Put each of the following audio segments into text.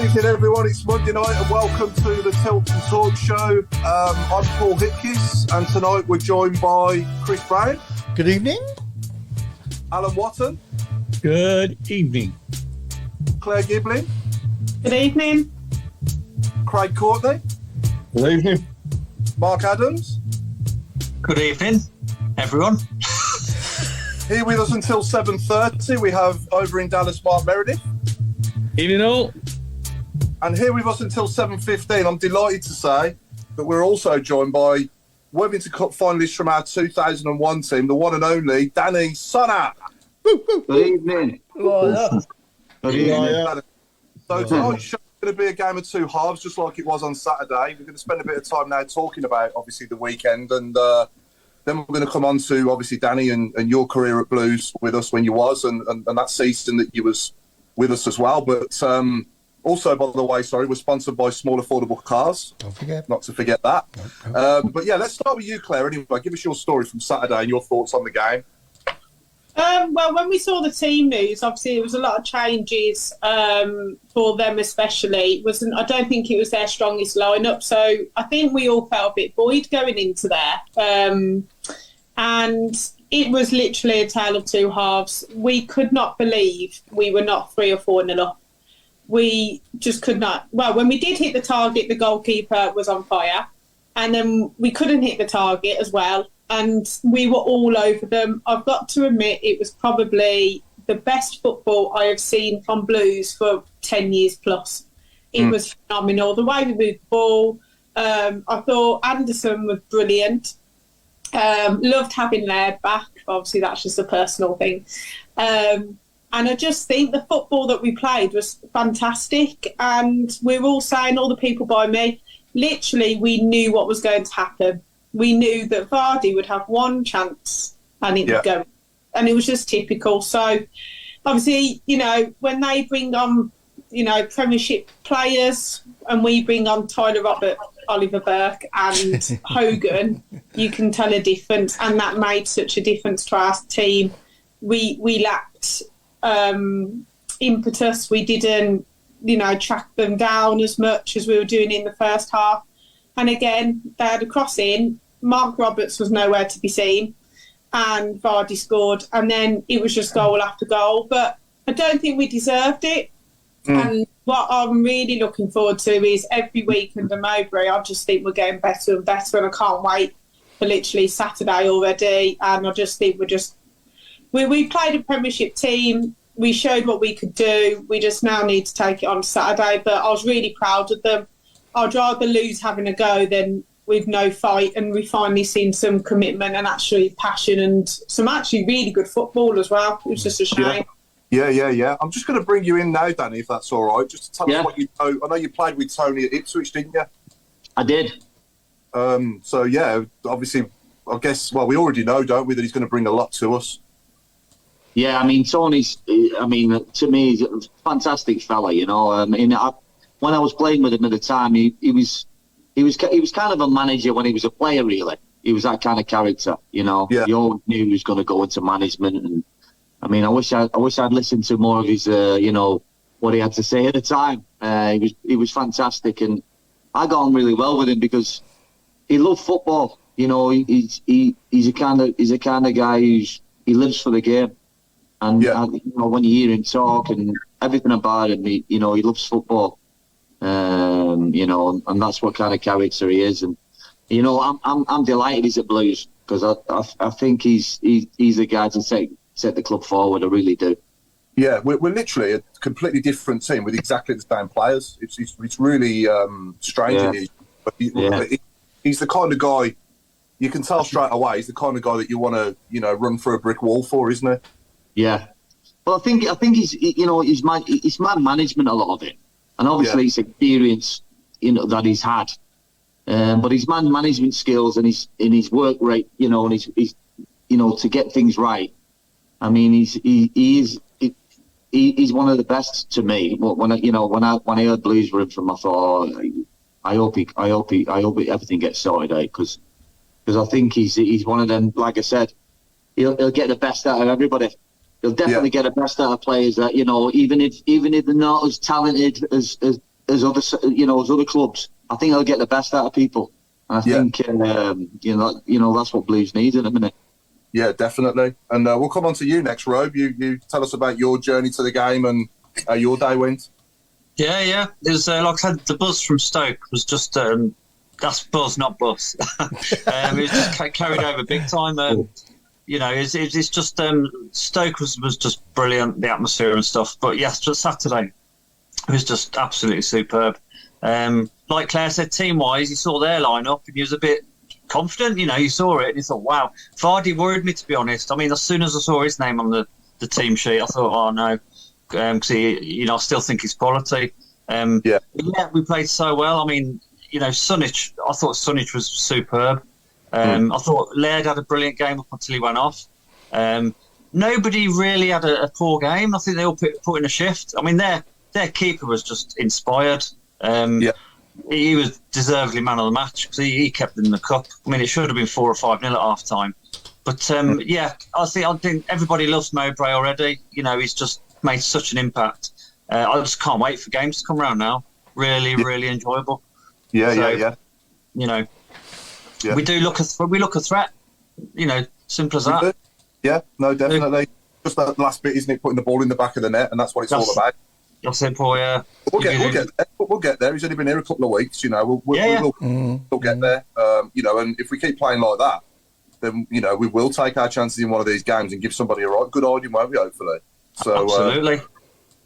evening, everyone. It's Monday night, and welcome to the Tilton Talk Show. I'm Paul Hipkiss, and tonight we're joined by Chris Brown. Good evening. Alan Watton. Good evening. Claire Giblin. Good evening. Craig Courtney. Good evening. Mark Adams. Good evening, everyone. Here with us until 7:30, we have over in Dallas, Mark Meredith. Evening all. And here with us until 7:15, I'm delighted to say that we're also joined by Wellington Cup finalists from our 2001 team, the one and only Danny Sonner. Good evening. Oh, Good evening. So tonight's show is going to be a game of two halves, just like it was on Saturday. We're going to spend a bit of time now talking about, obviously, the weekend, and then we're going to come on to, obviously, Danny and your career at Blues with us when you was, and that season that you was with us as well. But also, by the way, we're sponsored by Small Affordable Cars. don't forget. Not to forget that. No. But yeah, let's start with you, Claire. Anyway, give us your story from Saturday and your thoughts on the game. Well, when we saw the team news, obviously there was a lot of changes for them, especially. I don't think it was their strongest lineup, so I think we all felt a bit buoyed going into there. And it was literally a tale of two halves. We could not believe we were not 3 or 4-0 up. We just could not. Well, when we did hit the target, the goalkeeper was on fire, and then we couldn't hit the target as well. And we were all over them. I've got to admit, it was probably the best football I have seen from Blues for 10 years plus. It was phenomenal. The way we moved the ball, I thought Anderson was brilliant. Loved having Laird back. Obviously, that's just a personal thing. And I just think the football that we played was fantastic. And we were all saying, all the people by me, literally, we knew what was going to happen. We knew that Vardy would have one chance and it would go. And it was just typical. So, obviously, when they bring on, Premiership players and we bring on Tyler Robert, Oliver Burke and Hogan, you can tell a difference. And that made such a difference to our team. We lacked impetus. We didn't, track them down as much as we were doing in the first half. And again, they had a cross in. Mark Roberts was nowhere to be seen. And Vardy scored. And then it was just goal after goal. But I don't think we deserved it. And what I'm really looking forward to is every week under Mowbray, I just think we're getting better and better. And I can't wait for literally Saturday already. And I just think we played a Premiership team. We showed what we could do. We just now need to take it on Saturday. But I was really proud of them. I'd rather lose having a go than with no fight, and we finally seen some commitment and actually passion and some actually really good football as well. It was just a shame. Yeah. I'm just going to bring you in now, Danny, if that's all right, just to tell us what you know. I know you played with Tony at Ipswich, didn't you? I did. So, yeah, obviously, I guess, well, we already know, don't we, that he's going to bring a lot to us. Yeah, Tony's, to me, he's a fantastic fella, when I was playing with him at the time, he was kind of a manager when he was a player. Really, he was that kind of character. You always knew he was going to go into management. And I wish I'd listened to more of his, what he had to say at the time. He was fantastic, and I got on really well with him because he loved football. He's a kind of guy he lives for the game. And when you hear him talk and everything about him, he loves football. And that's what kind of character he is. And I'm delighted he's at Blues because I think he's the guy to set the club forward. I really do. Yeah, we're literally a completely different team with exactly the same players. It's really strange. Yeah. He's the kind of guy you can tell straight away. He's the kind of guy that you want to run through a brick wall for, isn't it? Yeah. Well, I think he's man management, a lot of it. And obviously it's experience, that he's had. But his man management skills and his work rate, and his to get things right. He's one of the best to me. When I heard Blues were in from, I thought, I hope everything gets sorted out because I think he's one of them. Like I said, he'll get the best out of everybody. He'll definitely get the best out of players that even if they're not as talented as as other clubs. I think they'll get the best out of people. And I think that's what Blues need in a minute. Yeah, definitely. And we'll come on to you next, Robe. You tell us about your journey to the game and how your day went. Yeah. There's like I said, the buzz from Stoke was just that's buzz, not buzz. It was just carried over big time. It's just Stoke was just brilliant, the atmosphere and stuff. But yes, just Saturday, it was just absolutely superb. Like Claire said, team-wise, you saw their line-up and he was a bit confident. You saw it and you thought, wow. Vardy worried me, to be honest. I mean, as soon as I saw his name on the team sheet, I thought, oh no, because I still think he's quality. We played so well. I mean, Sonich, I thought Sonich was superb. I thought Laird had a brilliant game up until he went off. Nobody really had a poor game. I think they all put in a shift. I mean, their keeper was just inspired. He was deservedly man of the match because he kept them in the cup. I mean, it should have been 4 or 5-0 at half time. But I think everybody loves Mowbray already. He's just made such an impact. I just can't wait for games to come around now. Really, really enjoyable. We look a threat. Simple as that. Yeah, no, definitely. Just that last bit, isn't it? Putting the ball in the back of the net, and that's what it's all about. That's it, Paul. Yeah, we'll get there. He's only been here a couple of weeks. We'll get there. And if we keep playing like that, then we will take our chances in one of these games and give somebody a good audience, won't we? Hopefully. So absolutely.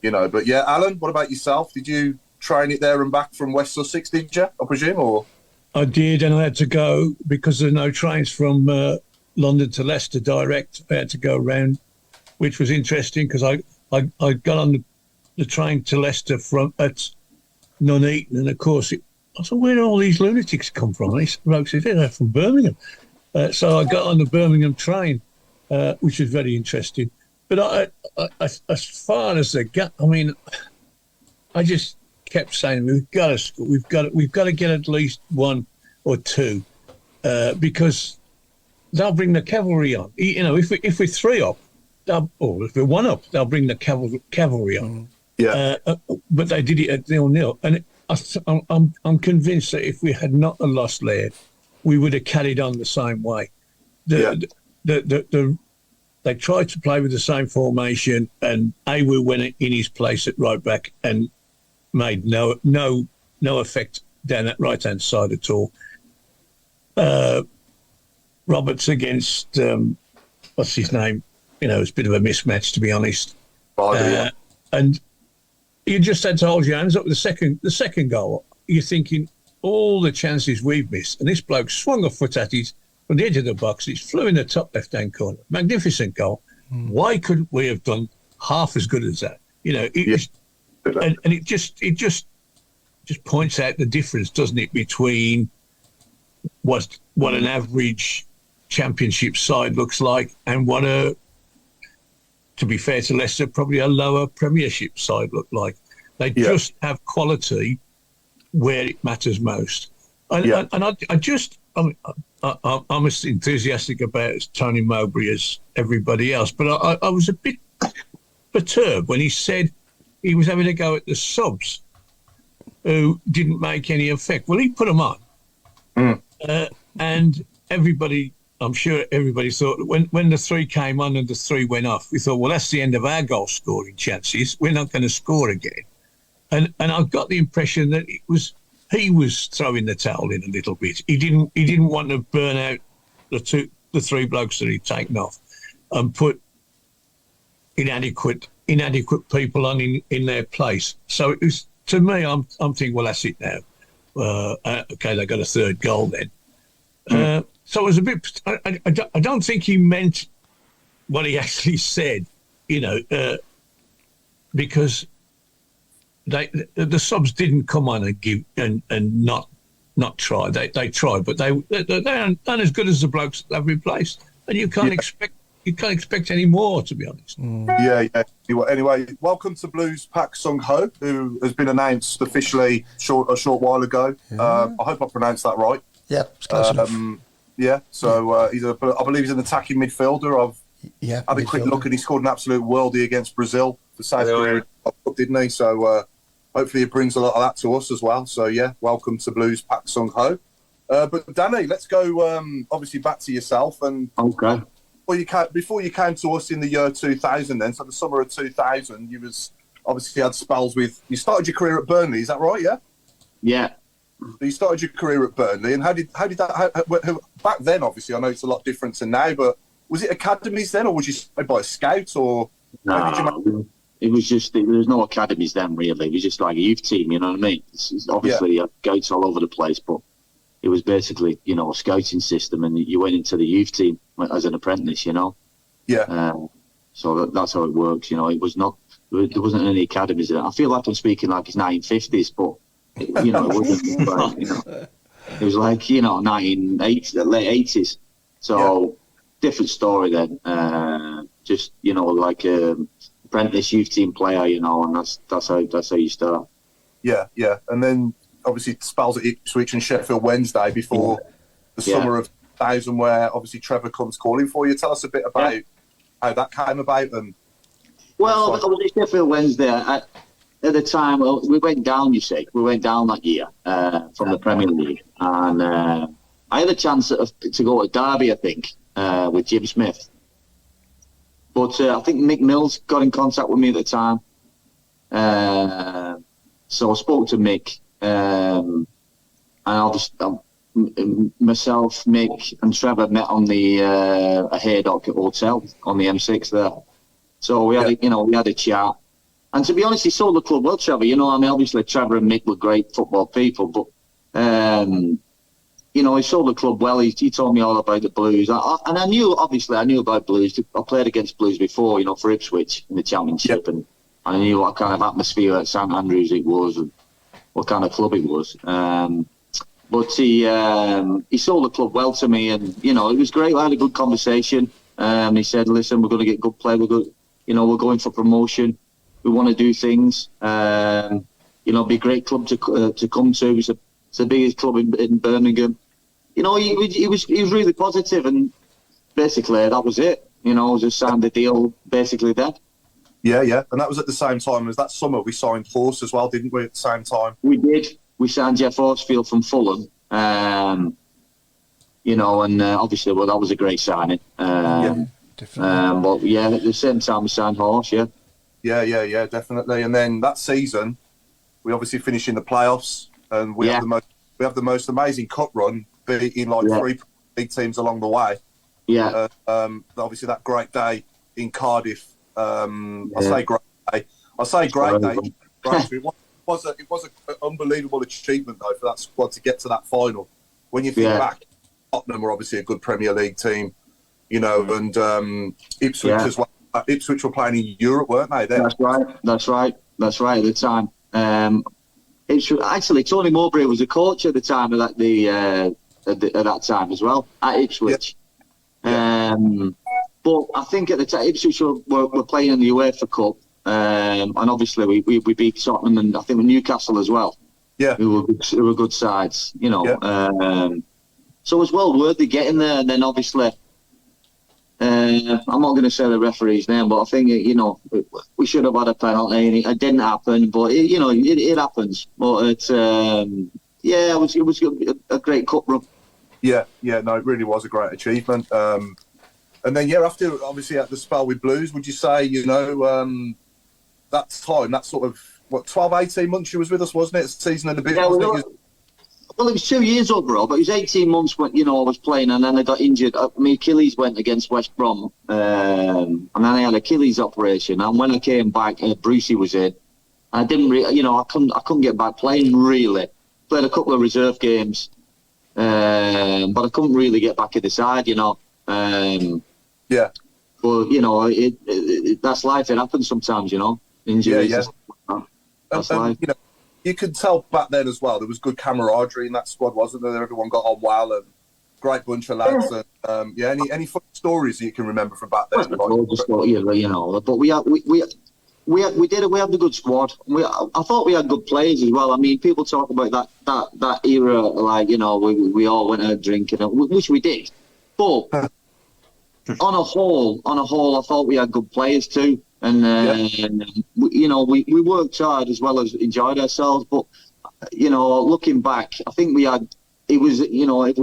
But yeah, Alan, what about yourself? Did you train it there and back from West Sussex? Did you? I presume, or I did, and I had to go because there are no trains from London to Leicester direct. I had to go around, which was interesting because I got on the train to Leicester at Nuneaton, and of course I thought, where do all these lunatics come from? And these blokes said, they're from Birmingham. So I got on the Birmingham train, which was very interesting. But as far as the gap, I mean, I just kept saying we've got to score. We've got to get at least 1 or 2 because they'll bring the cavalry on. If we're 3 up, or if we're 1 up, they'll bring the cavalry on. Yeah. But they did it at 0-0, and I'm convinced that if we had not lost Laird, we would have carried on the same way. They tried to play with the same formation, and Awu went in his place at right back and made no effect down that right hand side at all. Roberts against what's his name? It's a bit of a mismatch, to be honest. And you just had to hold your hands up with the second goal. You're thinking all the chances we've missed, and this bloke swung a foot at it from the edge of the box. It flew in the top left-hand corner. Magnificent goal. Why couldn't we have done half as good as that? It just points out the difference, doesn't it, between what an average championship side looks like and what to be fair to Leicester, probably a lower Premiership side look like. They just have quality where it matters most. I'm as enthusiastic about Tony Mowbray as everybody else, but I was a bit perturbed when he said he was having a go at the subs who didn't make any effect. Well, he put them on. And I'm sure everybody thought that when the 3 came on and the 3 went off, we thought, well, that's the end of our goal scoring chances. We're not going to score again. And I got the impression that he was throwing the towel in a little bit. He didn't want to burn out the 3 blokes that he'd taken off and put inadequate people on in their place. So it was, to me, I'm thinking, well, that's it now. Okay, they got a 3rd goal then. So it was a bit. I don't think he meant what he actually said, because the subs didn't come on and give and not try. They tried, but they aren't as good as the blokes they've replaced, and you can't expect any more, to be honest. Yeah. Anyway, welcome to Blues Pak Sung Ho, who has been announced officially a short while ago. I hope I pronounced that right. Yeah, it's close enough. Yeah, so I believe he's an attacking midfielder. I've had a quick look, and he scored an absolute worldie against Brazil for South Korea, didn't he? So hopefully it brings a lot of that to us as well. So yeah, welcome to Blues Pak Sung Ho. But Danny, let's go obviously back to yourself. And Okay. Before you came to us in the year 2000, then, so the summer of 2000, you had spells with. You started your career at Burnley, is that right? Yeah. Yeah. So you started your career at Burnley, and how did that? Back then, obviously, I know it's a lot different to now, but was it academies then, or was you started by a scout, or? No, it was just there was no academies then really. It was just like a youth team, you know what I mean? It's obviously scouts all over the place, but it was basically a scouting system, and you went into the youth team as an apprentice, Yeah. So that's how it works, It was not there wasn't any academies. I feel like I'm speaking like it's 1950s, but it wasn't. Like, it was like 1980s, late 80s. So different story then. Just like apprentice youth team player, and that's how you start. Yeah, yeah, and then obviously spells at Ipswich and Sheffield Wednesday before the summer of 2000, where obviously Trevor comes calling for you. Tell us a bit about how that came about. And well, I was at Sheffield Wednesday at the time. Well, we went down. You see, we went down that year from the Premier League, and I had a chance to go to Derby, I think, with Jim Smith. But I think Mick Mills got in contact with me at the time. So I spoke to Mick, and myself, Mick, and Trevor met on the Haydock Hotel on the M6 there. So we had a chat. And to be honest, he sold the club well, Trevor. Obviously Trevor and Mick were great football people, but he sold the club well. He told me all about the Blues. And I knew about Blues. I played against Blues before, for Ipswich in the Championship. And I knew what kind of atmosphere at St Andrews it was and what kind of club it was. But he sold the club well to me. And, it was great. I had a good conversation. He said, listen, we're going to get good play. We're going for promotion. We want to do things. Be a great club to come to. It's the biggest club in Birmingham. He was really positive, and basically that was it. Just signed the deal basically then. Yeah, and that was at the same time as that summer we signed Horse as well, didn't we? At the same time, we did. We signed Jeff Horsfield from Fulham. And obviously, that was a great signing. Definitely. But at the same time we signed Horse. Yeah, definitely. And then that season, we obviously finished in the playoffs, and we have the most amazing cup run, beating three big teams along the way. Yeah. Obviously, that great day in Cardiff. I say great day. It was an unbelievable achievement though for that squad to get to that final. When you think back, Tottenham were obviously a good Premier League team, and Ipswich as well. Ipswich were playing in Europe, weren't they? Then? That's right. At the time, actually Tony Mowbray was a coach at the time at that time as well at Ipswich. But I think at the time Ipswich were playing in the UEFA Cup, and obviously we beat Tottenham and I think Newcastle as well. Yeah, who were good sides, so it was well worth it getting there. And then obviously, I'm not going to say the referee's name, but I think we should have had a penalty, and it didn't happen. But it happens. But it was a great cup run. Yeah, no, it really was a great achievement. And then after obviously at the spell with Blues, would you say that time, that sort of 12, 18 months you was with us, wasn't it? A season and a bit. Well, it was 2 years overall, but it was 18 months when I was playing, and then I got injured. My Achilles went against West Brom, and then I had Achilles operation. And when I came back, Brucey was in. I didn't really, I couldn't get back playing really. Played a couple of reserve games, but I couldn't really get back in the side, But that's life. It happens sometimes, Injuries. Yeah. That's life. You could tell back then as well, there was good camaraderie in that squad, wasn't there? Everyone got on well, and great bunch of lads. And any fun stories you can remember from back then? But we had a good squad. I thought we had good players as well. I mean, people talk about that era, like we all went out drinking, which we did. But on a whole, I thought we had good players too. and we worked hard as well as enjoyed ourselves. But looking back, I think if we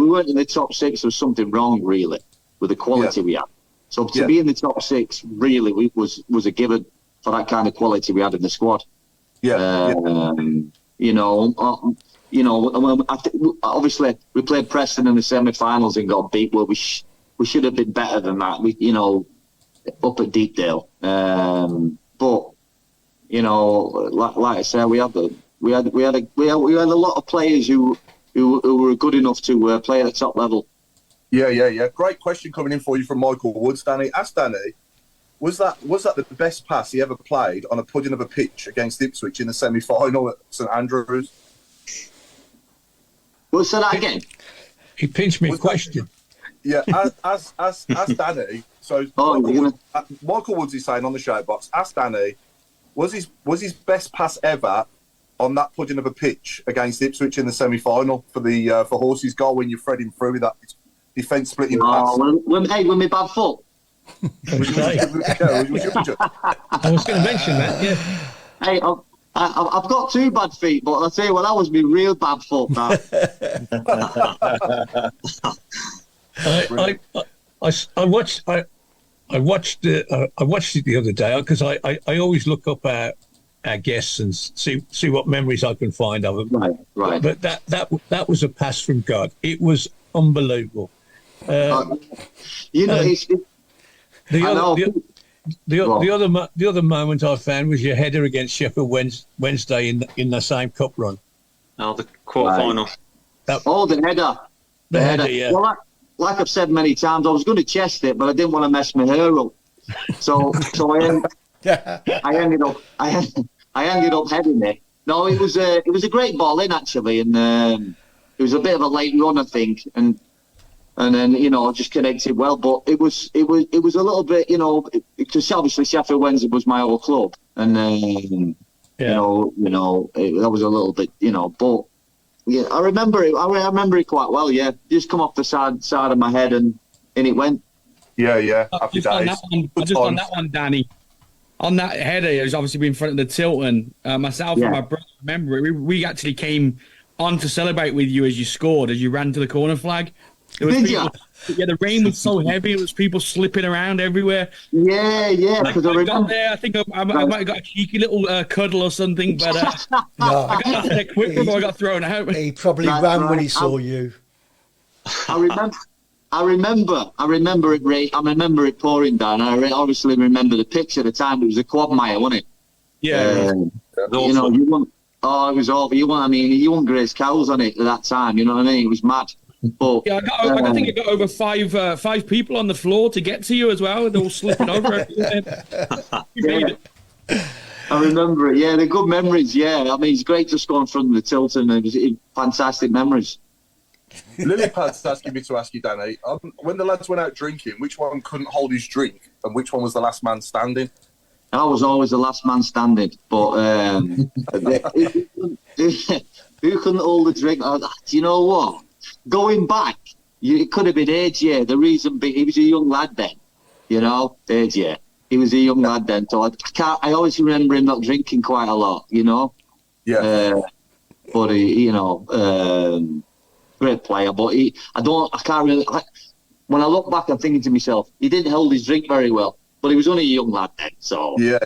weren't in the top 6, there was something wrong really with the quality we had. So to be in the top 6 really was a given for that kind of quality we had in the squad. Obviously we played Preston in the semi-finals and got beat. Well, we should have been better than that. Up at Deepdale. But like I said, we had a lot of players who were good enough to play at the top level. Yeah. Great question coming in for you from Michael Woods, Danny. Ask Danny, was that the best pass he ever played on a pudding of a pitch against Ipswich in the semi-final at St Andrews? Well, say that again. He pinched me a question. Ask Danny. So Michael Woods is saying on the shout box, ask Danny, was his best pass ever on that pudding of a pitch against Ipswich in the semi-final for Horse's goal when you're threading through with that defence splitting pass? With my bad foot. I was going to mention that, yeah. Hey, I've got 2 bad feet, but I'll tell you what, that was my real bad foot. I watched it the other day because I always look up our guests and see what memories I can find of them. Right. But that was a pass from God. It was unbelievable. The other moment I found was your header against Sheffield Wednesday in the same cup run. Oh, the quarter-final. The header. The header, yeah. Well, like I've said many times, I was going to chest it, but I didn't want to mess my hair up. So I ended up heading it. No, it was a great ball in actually, and it was a bit of a late run, I think, and then just connected well. But it was a little bit, because obviously Sheffield Wednesday was my old club, and that was a little bit, but. Yeah, I remember it. I remember it quite well. Yeah, just come off the side of my head and it went. Yeah. Happy days. On that one, Danny. On that header, it was obviously in front of the Tilton. Myself and my brother remember it. We actually came on to celebrate with you as you scored, as you ran to the corner flag. The rain was so heavy. It was people slipping around everywhere. Yeah. Because I got there. I think I might have got a cheeky little cuddle or something, but I got there quick before I got thrown out. He probably ran when he saw you. I remember it. I remember it pouring down. I obviously remember the pitch at the time. It was a quagmire, wasn't it? Yeah. It was awful. You want Grace Cowles on it at that time. You know what I mean? It was mad. But, I think it got over five people on the floor to get to you as well. They're all slipping over. I remember it. Yeah, they're good memories. Yeah, I mean, it's great to score in front of the Tilton. It was fantastic memories. Lilypad's asking me to ask you, Danny, when the lads went out drinking, which one couldn't hold his drink and which one was the last man standing? I was always the last man standing, but who couldn't hold the drink? Do you know what? Going back, it could have been age, yeah. The reason being, he was a young lad then, age, yeah. He was a young lad then, so I always remember him not drinking quite a lot, Yeah. But great player. But I can't really. When I look back, I'm thinking to myself, he didn't hold his drink very well, but he was only a young lad then, so yeah.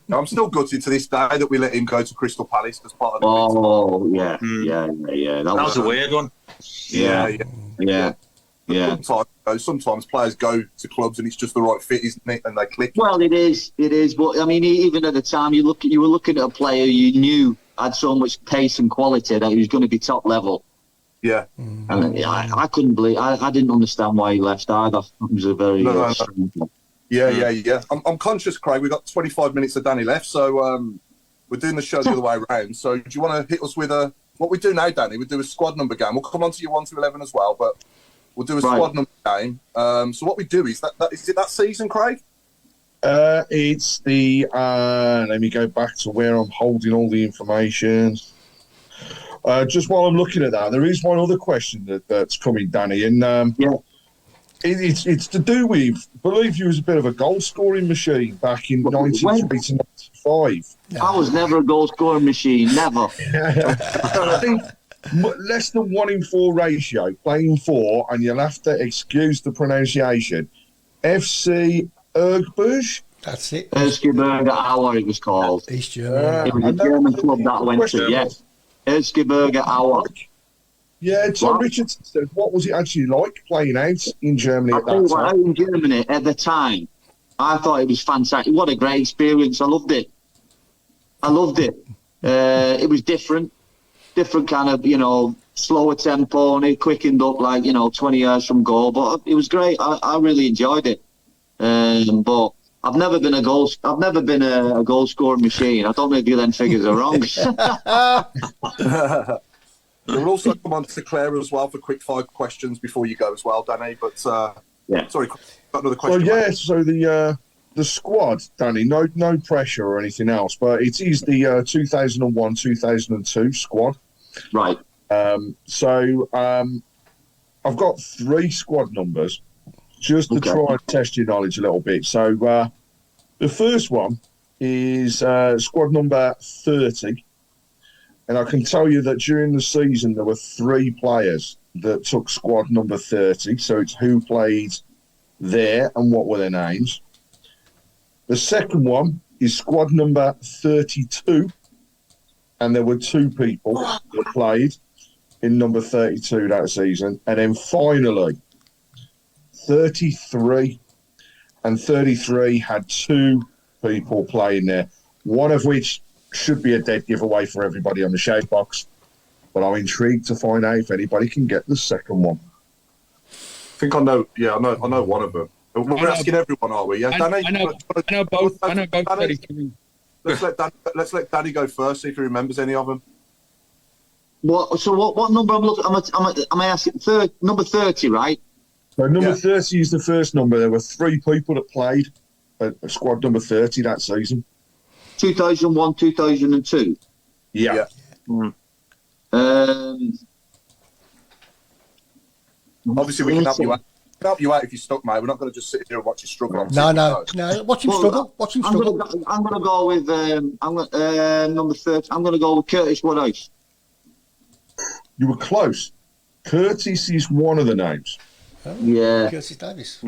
I'm still gutted to this day that we let him go to Crystal Palace as part of the yeah. That was a weird one. Yeah. Sometimes players go to clubs and it's just the right fit, isn't it? And they click. Well, it is. But I mean, even at the time, you were looking at a player you knew had so much pace and quality that he was going to be top level. Yeah. And I couldn't believe. I didn't understand why he left either. It was a very. No. Yeah. I'm conscious, Craig. We've got 25 minutes of Danny left, so we're doing the show the other way around. So do you want to hit us with what we do now, Danny? We do a squad number game. We'll come on to your 1 to 11 as well, but we'll do a squad number game. So what we do is is it that season, Craig? It's the let me go back to where I'm holding all the information. Just while I'm looking at that, there is one other question that's coming, Danny, and It's to do with, I believe you was a bit of a goal scoring machine back in 93 to 95. I was never a goal scoring machine, never. I think less than 1 in 4 ratio, playing 4, and you'll have to excuse the pronunciation. FC Ergbusch? That's it. Erzgebirge Aue, it was called. East Germany. It was a German club that I went to, yes. Erzgebirge Aue. Yeah, Tom Richardson said, what was it actually like playing out in Germany at that time? In Germany at the time, I thought it was fantastic. What a great experience. I loved it. It was different kind of, slower tempo, and it quickened up 20 years from goal. But it was great. I really enjoyed it. But I've never been a goal scoring machine. I don't know if you then figures are wrong. We'll also come on to Claire as well for quick 5 questions before you go as well, Danny. But sorry, got another question. So the squad, Danny, no pressure or anything else, but it is the 2001-2002 squad. Right. So I've got 3 squad numbers just to try and test your knowledge a little bit. So the first one is squad number 30. And I can tell you that during the season, there were 3 players that took squad number 30. So it's who played there and what were their names. The second one is squad number 32. And there were 2 people that played in number 32 that season. And then finally, 33. And 33 had 2 people playing there, one of which should be a dead giveaway for everybody on the shout box, but I'm intrigued to find out if anybody can get the second one. I think I know. Yeah, I know one of them. We're asking everyone, are we? Yeah, Danny. I know both. 33. Let's let Danny go first. See if he remembers any of them. What number I'm looking? Am I asking? Number 30, right? So number 30 is the first number. There were 3 people that played at squad number 30 that season. 2001, 2002. Yeah. Obviously, we can help you out. If you're stuck, mate. We're not going to just sit here and watch you struggle. No. Watch him struggle. I'm going to go with number 30. I'm going to go with Curtis Woodhouse. You were close. Curtis is one of the names. Oh, yeah. Curtis Davis.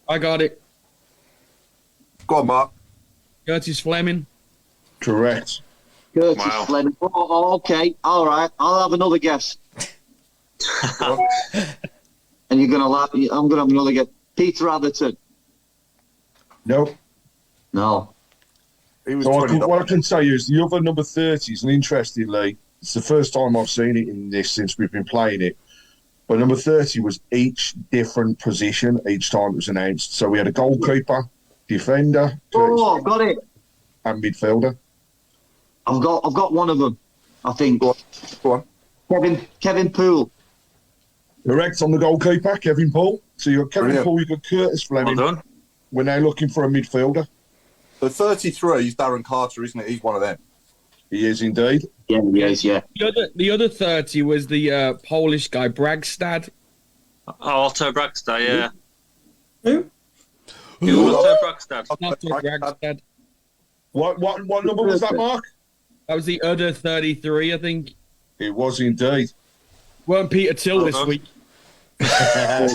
I got it. Go on, Mark. Curtis Fleming. Correct. Curtis Fleming. Oh, okay. All right. I'll have another guess. And you're going to laugh. I'm going to have another guess. Peter Atherton. No. He was what I can tell you is the other number 30s, and interestingly, it's the first time I've seen it in this since we've been playing it. But number 30 was each different position each time it was announced. So we had a goalkeeper, defender, I've got it, and midfielder. I've got one of them, I think. Go on. Kevin Poole. Correct on the goalkeeper, Kevin Poole. So you've got Kevin Poole, you've got Curtis Fleming. Well done. We're now looking for a midfielder. So 33 is Darren Carter, isn't it? He's one of them. He is indeed. Yeah, he is, yeah. The other 30 was the Polish guy, Bragstad. Otto Bragstad, yeah. Who? Otto Bragstad. Not Bragstad. What number was that, Mark? That was the other 33, I think. It was indeed. Weren't Peter Till this week? 9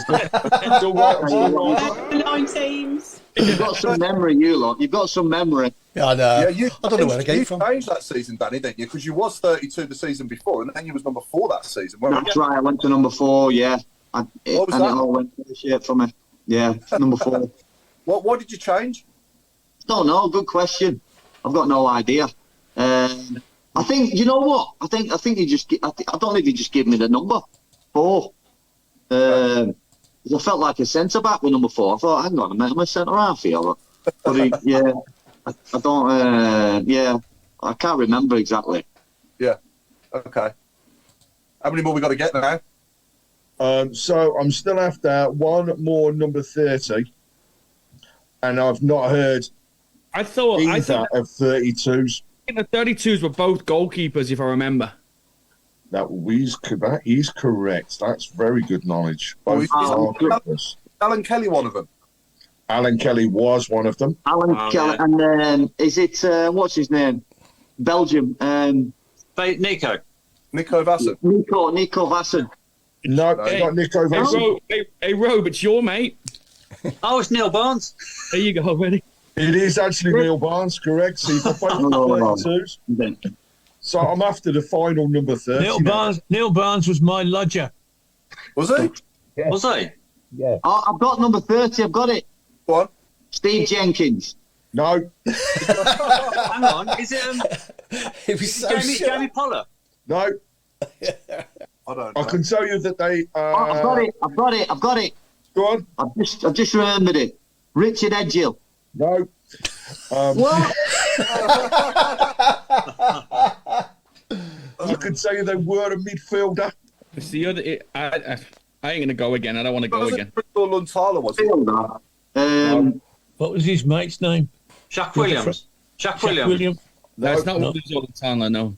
teams. You've got some memory, you lot. You've got some memory. Yeah, I know. Yeah, I don't know where I came from. You changed that season, Danny, didn't you? Because you was 32 the season before, and then you was number 4 that season. That's right. I went to number 4. Yeah, What was that? It all went to shit for me. Yeah, number 4. What did you change? Don't know. Good question. I've got no idea. I think, you know what? I think you just. I don't know if you just give me the number 4. I felt like a centre back with number 4. I thought, hang on a minute, I'm a centre half here. But I don't. I can't remember exactly. Yeah. Okay. How many more we got to get now? So I'm still after one more number 30, and I've not heard either of 32s. I think the 32s were both goalkeepers, if I remember. That is correct. That's very good knowledge. Both Is that Alan Kelly one of them? Alan Kelly was one of them. Alan Kelly, yeah. and is it what's his name? Belgium. Nico. Nico Vassen. Nico Vassen. No, not Nico Vassen. Hey, Rob, it's your mate. Oh, it's Neil Barnes. There you go, ready? It is actually Neil Barnes, correct. So you've got both the 32s. So I'm after the final number 30. Neil Barnes was my lodger. Was he? Yeah. Was he? Yeah. Oh, I've got number 30. I've got it. What? Steve Jenkins. No, Hang on. Is it It was so Jamie Pollard? no. I don't know. I can tell you that they. I've got it. Go on. I've just remembered it. Richard Edgill. No. What? I can tell you they were a midfielder. It's the other. I ain't gonna go again. I don't want to go again. Bristol Luntala was it? What was his mate's name? Shaq Williams. Shaq Williams. That's not what was all the time. I know.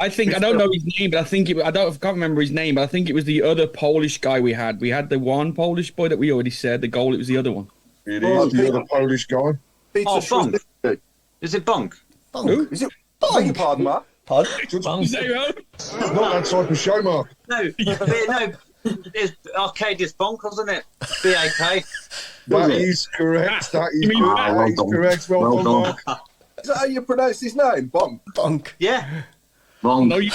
I think I don't know his name, but I think I can't remember his name, but I think it was the other Polish guy we had. We had the one Polish boy that we already said the goal. It was the other one. It is the other Polish guy. Peter Bunk. Schrumpf. Is it Bunk? Who? Is it? Beg your pardon, Mark. Pardon? Is that right? It's not that type of show, Mark. No. It's Arcadius Bonk, wasn't it? BAK. That is correct. That is mean- correct. That is correct. Well done, Mark. Is that how you pronounce his name? Bonk. Bonk. Yeah. Wrong. No, you.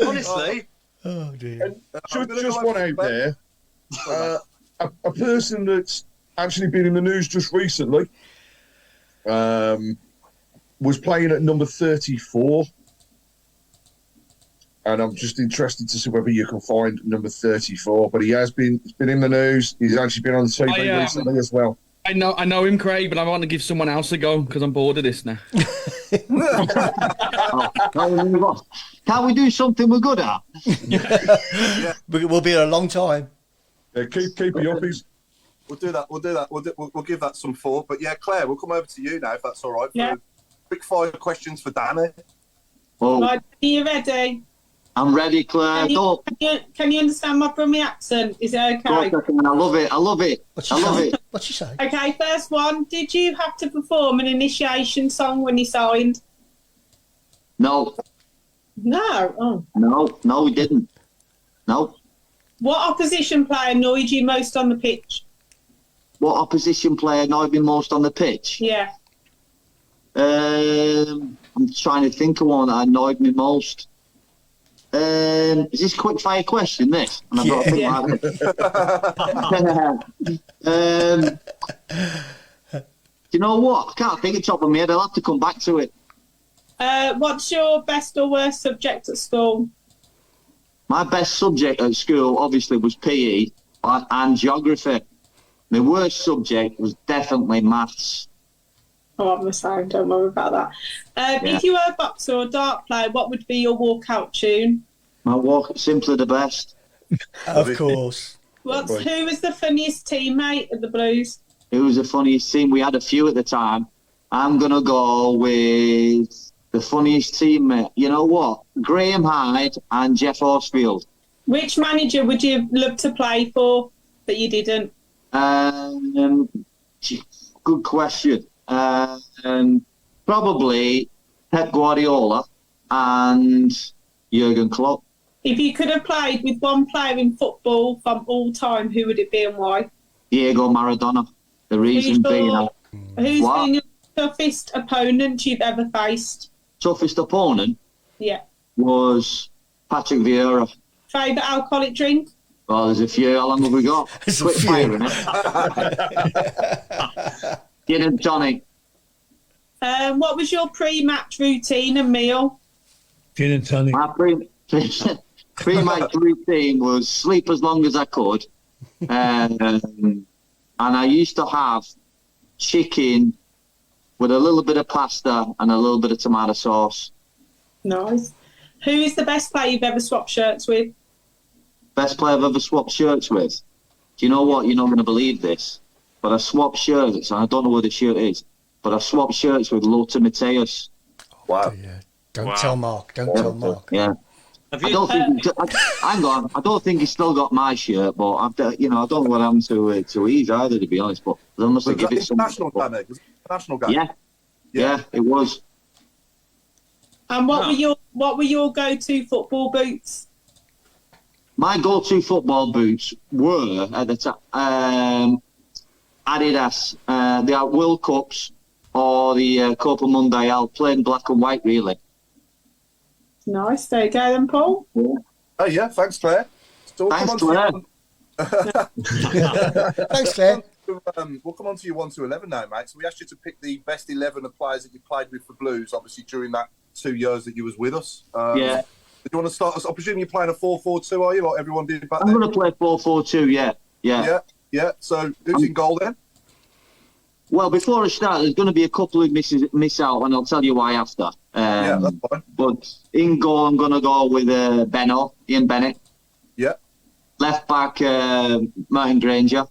Honestly. Oh, dear. Just one out there. A person that's actually been in the news just recently was playing at number 34. And I'm just interested to see whether you can find number 34. But he's been in the news. He's actually been on the TV recently as well. I know him, Craig, but I want to give someone else a go because I'm bored of this now. Can't we do something we're good at? We'll be here a long time. Yeah, keep your yuppies. We'll do that. We'll give that some thought. But yeah, Claire, we'll come over to you now if that's all right. Yeah. Quick fire questions for Danny. Oh, Right, are you ready? I'm ready, Claire. Can you understand my Brummie accent? Is it okay? I love it. What's I love it. What's she say? Okay, first one. Did you have to perform an initiation song when you signed? No, No. Oh. no, we didn't. No. What opposition player annoyed you most on the pitch? What opposition player annoyed me most on the pitch? Yeah. I'm trying to think of one that annoyed me most. Is this quick fire question? This, and I've got to think about it. You know what? I can't think of the top of my head. I'll have to come back to it. What's your best or worst subject at school? My best subject at school, obviously, was PE and geography. My worst subject was definitely maths. Oh, I'm the same. Don't worry about that. If you were a boxer or a dart player, what would be your walkout tune? My walk, simply the best. Of course. Who was the funniest teammate at the Blues? Who was the funniest team? We had a few at the time. I'm going to go with the funniest teammate. You know what? Graham Hyde and Jeff Horsfield. Which manager would you love to play for that you didn't? Good question. Probably Pep Guardiola and Jurgen Klopp. If you could have played with one player in football from all time, who would it be and why? Diego Maradona. The reason being... Who's been your toughest opponent you've ever faced? Toughest opponent? Yeah. Was Patrick Vieira. Favourite alcoholic drink? Well, there's a few. How long have we got? Quick fire, innit? Gin and tonic. What was your pre-match routine and meal? Gin and tonic. My pre-match routine was sleep as long as I could. And I used to have chicken with a little bit of pasta and a little bit of tomato sauce. Nice. Who is the best player you've ever swapped shirts with? Best player I've ever swapped shirts with? Do you know what? You're not going to believe this. But I swapped shirts, and I don't know where the shirt is, but I swapped shirts with Lothar Matthäus. Wow. Yeah. Don't tell Mark. Don't tell Mark. Yeah. Have I you? don't think. Hang on. I don't think he's still got my shirt, but I don't know what happened to his either, to be honest. But they must have given it some. International, Danny. Was it international game? Yeah, it was. And what were your go-to football boots? My go-to football boots were at the time Adidas, the World Cups or the Copa Mundial, plain black and white, really. Nice. There you go then, Paul. Oh, yeah. Thanks, Claire. So Thanks, Claire. Thanks, Claire. We'll come on to your 1 to 11 now, mate. So we asked you to pick the best 11 of players that you played with for Blues, obviously during that 2 years that you was with us. Yeah. Do you want to start us? I presume you're playing a 4-4-2, are you? Like everyone did back I'm then? going to play 4-4-2, Yeah. So who's in goal then? Well, before I start, there's going to be a couple who miss out, and I'll tell you why after. Yeah, that's fine. But in goal, I'm going to go with Ian Bennett. Yeah. Left back, Martin Granger.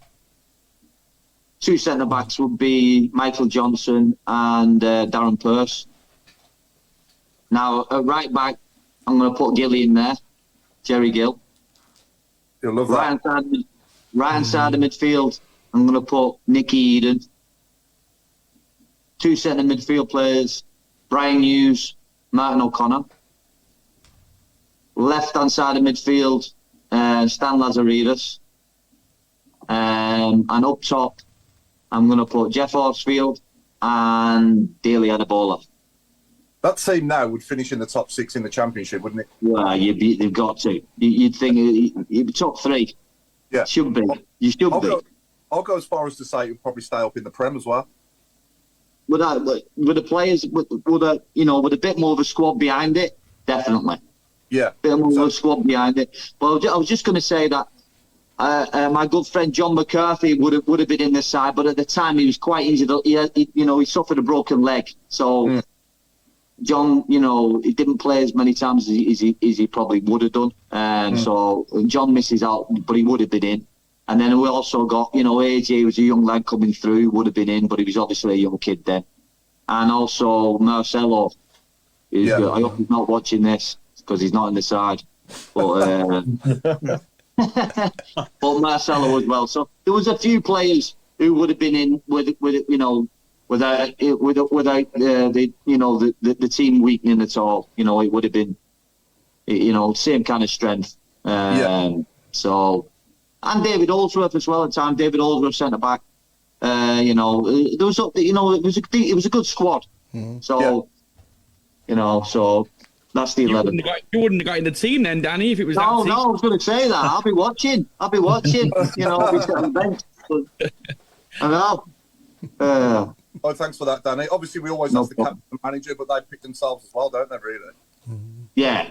2 centre-backs would be Michael Johnson and Darren Pearce. Now, at right back, I'm going to put Gilly in there, Jerry Gill. You'll love that. Right hand side of midfield, I'm going to put Nicky Eden. 2 centre midfield players, Brian Hughes, Martin O'Connor. Left hand side of midfield, Stan Lazaridis. And up top, I'm going to put Jeff Horsfield and Daly Adebola. That team now would finish in the top 6 in the Championship, wouldn't it? Well, they've got to. You'd think it'd be top 3. Yeah. Should be. You should be. I'll go as far as to say it would probably stay up in the Prem as well. With the players, with a bit more of a squad behind it, definitely. Yeah. Bit more of a squad behind it. But I was just going to say that my good friend John McCarthy would have been in the side, but at the time he was quite injured. He suffered a broken leg, so John, he didn't play as many times as he probably would have done. So John misses out, but he would have been in. And then we also got, AJ was a young lad coming through, would have been in, but he was obviously a young kid then. And also Marcelo. I hope he's not watching this because he's not on the side. But but Marcelo as well. So there was a few players who would have been in without the team weakening at all. It would have been same kind of strength. So. And David Holdsworth as well at the time. David Holdsworth centre back. There was, it was a good squad. So, so that's the 11. You wouldn't have got in the team then, Danny, if it was that team. No, I was going to say that. I'll be watching. I'll be sitting bench. I know. Oh, thanks for that, Danny. Obviously, we always ask the captain and manager, but they pick themselves as well, don't they? Really? Yeah.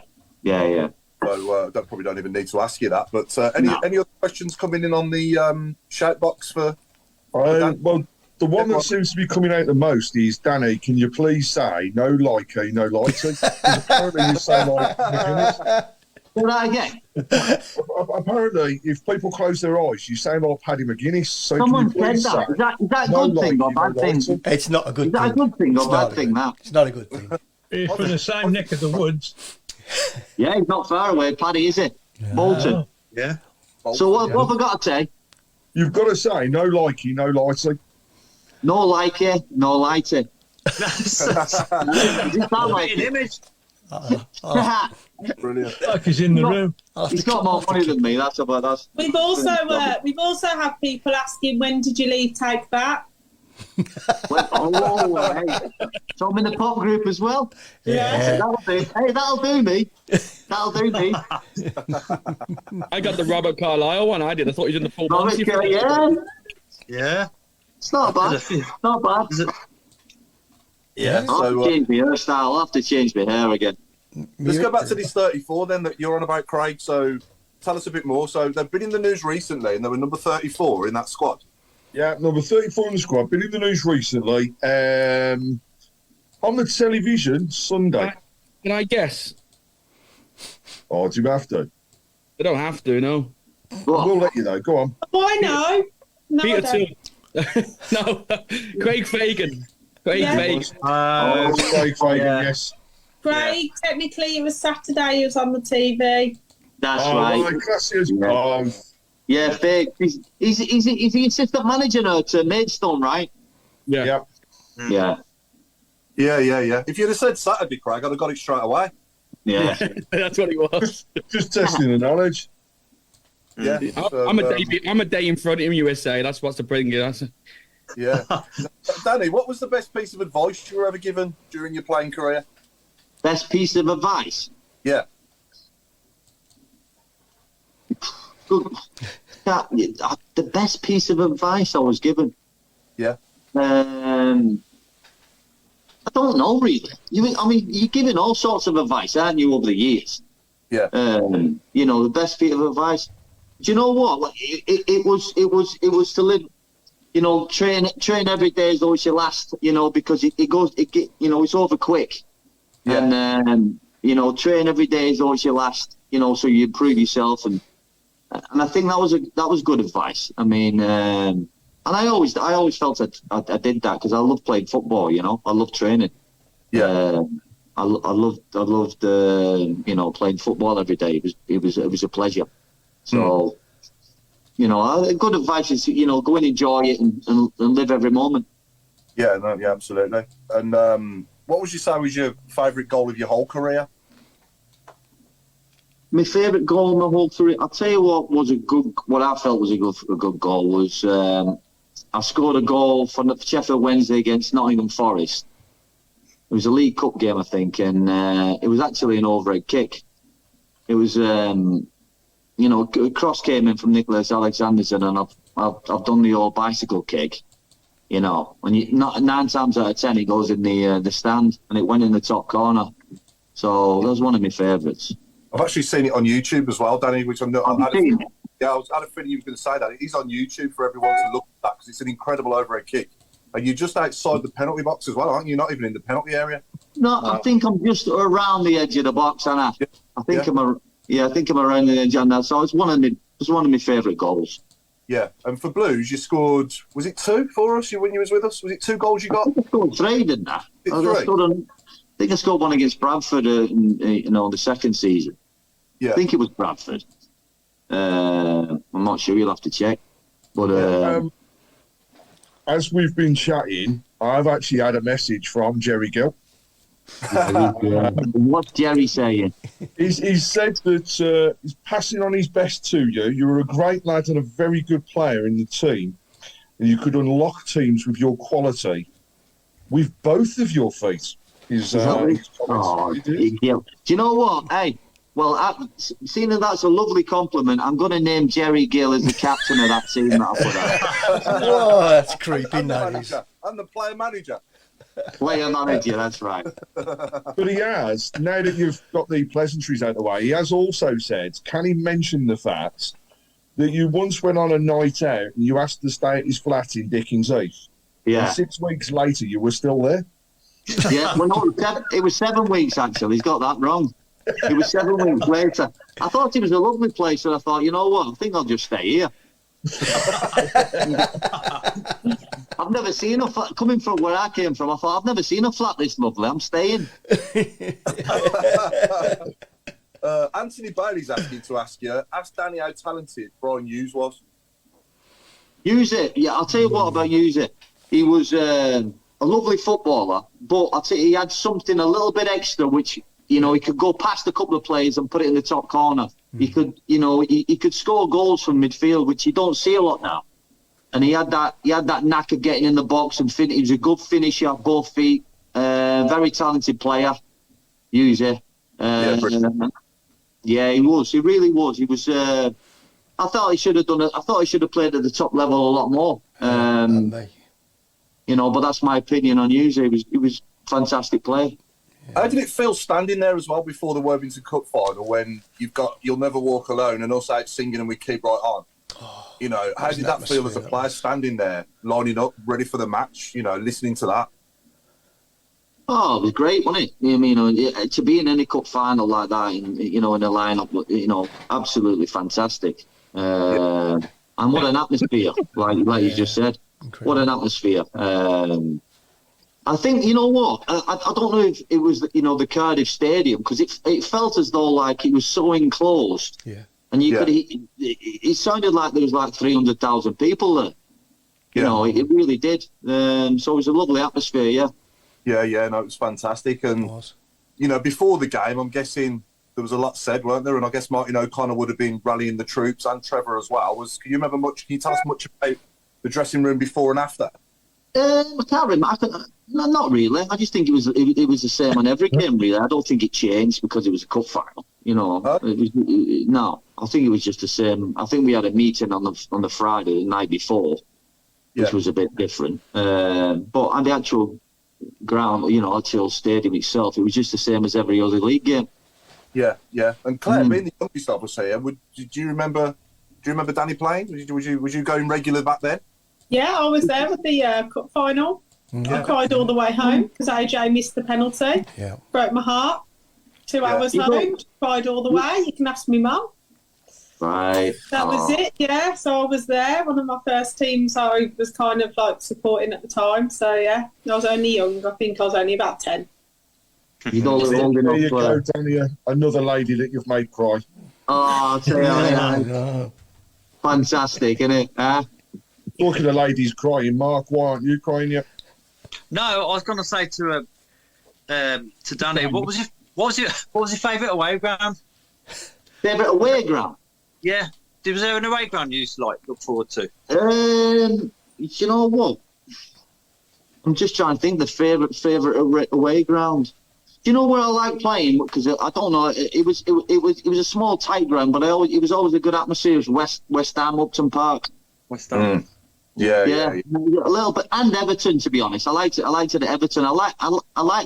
So probably don't even need to ask you that. But any other questions coming in on the shout box for? Well, the one that seems to be coming out the most is Danny. Can you please say no likey, no lighty? Apparently, you sound like McGuinness. Say that again. Apparently, if people close their eyes, you sound like Paddy McGuinness. So someone said that. Is that a good thing or bad thing? It's not a good thing. Is that a good thing or bad thing? That it's not a good thing. He's from the same neck of the woods. Yeah, he's not far away, Paddy, is it? Bolton. Yeah. So what have I got to say? You've got to say no likey, no lighty. No likey, no lighty. Does it sound like an image? Brilliant. Like he's in the room. He's got more money than me. That's about that. We've also had people asking, when did you leave Take That? Hey. So I'm in the pop group as well. Yeah. That'll do me. That'll do me. I got the Robert Carlyle one. I did. I thought he was in the full Monty. Yeah. It's not bad. Not bad. Yeah. I'll have to change my hairstyle. I'll have to change my hair again. Let's go back to this 34 then that you're on about, Craig. So tell us a bit more. So they've been in the news recently and they were number 34 in that squad. Yeah, number 34 in the squad. Been in the news recently. On the television Sunday. Can I guess? Oh, do you have to? They don't have to, no. We'll let you know. Go on. Why no? No, Peter I don't. No, Craig Fagan. Craig Yeah. Fagan. Craig Fagan, yes. Craig, technically it was Saturday. He was on the TV. That's right. Right, gracias. Yeah, fake. He's the assistant manager now to Maidstone, right? Yeah. Yeah. Yeah. If you'd have said Saturday, Craig, I'd have got it straight away. Yeah. That's what he was. Just testing the knowledge. Yeah. I'm a day in front of him, USA. That's what's the bring it. Yeah. Danny, what was the best piece of advice you were ever given during your playing career? Best piece of advice? Yeah. Good. The best piece of advice I was given? Yeah. I don't know, really. You're giving all sorts of advice, aren't you, over the years? Yeah. The best piece of advice. Do you know what? It was to live. Train every day as though it's your last. Because it's over quick. Yeah. And train every day as though it's your last. So you improve yourself, and I think that was good advice. I mean, and I always felt I did that because I love playing football. I love training. Yeah. I loved playing football every day. It was a pleasure. So, good advice is go and enjoy it and live every moment. Yeah, absolutely. And what would you say was your favourite goal of your whole career? My favourite goal in my whole career, I'll tell you what I felt was a good goal was I scored a goal for Sheffield Wednesday against Nottingham Forest. It was a League Cup game, I think, and it was actually an overhead kick. It was, a cross came in from Nicholas Alexanderson, and I've done the old bicycle kick, and 9 times out of 10 it goes in the stand, and it went in the top corner. So that was one of my favourites. I've actually seen it on YouTube as well, Danny, which I'm not. I had a feeling you were going to say that. It is on YouTube for everyone to look at because it's an incredible overhead kick. And you're just outside the penalty box as well, aren't you? Not even in the penalty area. No, I think I'm just around the edge of the box, and I think I'm around the edge on that. So it's one of my favourite goals. Yeah, and for Blues, you scored. Was it 2 for us when you was with us? Was it 2 goals you got? I scored 3, didn't I? I think I scored one against Bradford in the second season. Yeah. I think it was Bradford. I'm not sure. You'll have to check. But as we've been chatting, I've actually had a message from Jerry Gill. What's Jerry saying? He's said that he's passing on his best to you. You were a great lad and a very good player in the team, and you could unlock teams with your quality with both of your feet. Do you know what? Hey, well, seeing that that's a lovely compliment, I'm going to name Jerry Gill as the captain of that team that I put out. Oh, that's creepy, nice. I'm the player manager. Player manager, that's right. But he has, now that you've got the pleasantries out of the way, he has also said, can he mention the fact that you once went on a night out and you asked to stay at his flat in Dickens Heath? Yeah. And 6 weeks later, you were still there? Yeah, well, no, it was 7 weeks, actually. He's got that wrong. It was 7 weeks later. I thought it was a lovely place, and I thought, you know what, I think I'll just stay here. I've never seen a flat, coming from where I came from, I thought, I've never seen a flat this lovely, I'm staying. Anthony Bailey's asking to ask you, ask Danny how talented Brian Hughes was. Hughes, yeah, I'll tell you what about Hughes. He was a lovely footballer, but I'll tell you, he had something a little bit extra, which, he could go past a couple of players and put it in the top corner. He could, he could score goals from midfield, which you don't see a lot now. And he had that knack of getting in the box and he was a good finisher, both feet. Very talented player, Hughes. Yeah, he was. He really was. He was. I thought he should have done it. I thought he should have played at the top level a lot more. But that's my opinion on Hughes. He was a fantastic player. How did it feel standing there as well before the Worthington Cup final when you've got You'll Never Walk Alone and us out singing and We Keep Right On? How did that feel as a player standing there, lining up, ready for the match, listening to that? Oh, it was great, wasn't it? To be in any cup final like that, in the lineup, absolutely fantastic. And what an atmosphere, like you just said. Incredible. What an atmosphere. I think, you know what, I don't know if it was, the Cardiff Stadium, because it felt as though like it was so enclosed. Yeah. And it sounded like there was like 300,000 people there. You know, it really did. So it was a lovely atmosphere, yeah. Yeah, no, it was fantastic. And, before the game, I'm guessing there was a lot said, weren't there? And I guess Martin O'Connor would have been rallying the troops, and Trevor as well. Can you remember much? Can you tell us much about the dressing room before and after? I can't remember. Not really. I just think it was the same on every game, really. I don't think it changed because it was a cup final. No, I think it was just the same. I think we had a meeting on the Friday, the night before, which was a bit different. But on the actual ground, actual stadium itself, it was just the same as every other league game. Yeah. And Claire, being the youngest of us here, do you remember Danny playing? Was you going regular back then? Yeah, I was there with the cup final. I cried all the way home because AJ missed the penalty. Yeah. Broke my heart. 2 hours home, cried all the way. You can ask me mum. Right. That was it, yeah. So I was there. One of my first teams I was kind of like supporting at the time. So, yeah, I was only young. I think I was only about 10. You don't look old enough. There you go, Danny, another lady that you've made cry. Oh, I'll tell you. No. Fantastic, isn't it? Talking of ladies crying, Mark, why aren't you crying yet? No, I was going to say to Danny, what was your favourite away ground? Favourite away ground? Yeah. Was there an away ground you used to look forward to? You know what? I'm just trying to think the favourite away ground. Do you know where I like playing? Because I don't know. It was a small tight ground, but it was always a good atmosphere. It was West Ham, Upton Park. West Ham. Yeah, a little bit, and Everton. To be honest, I liked it at Everton. I like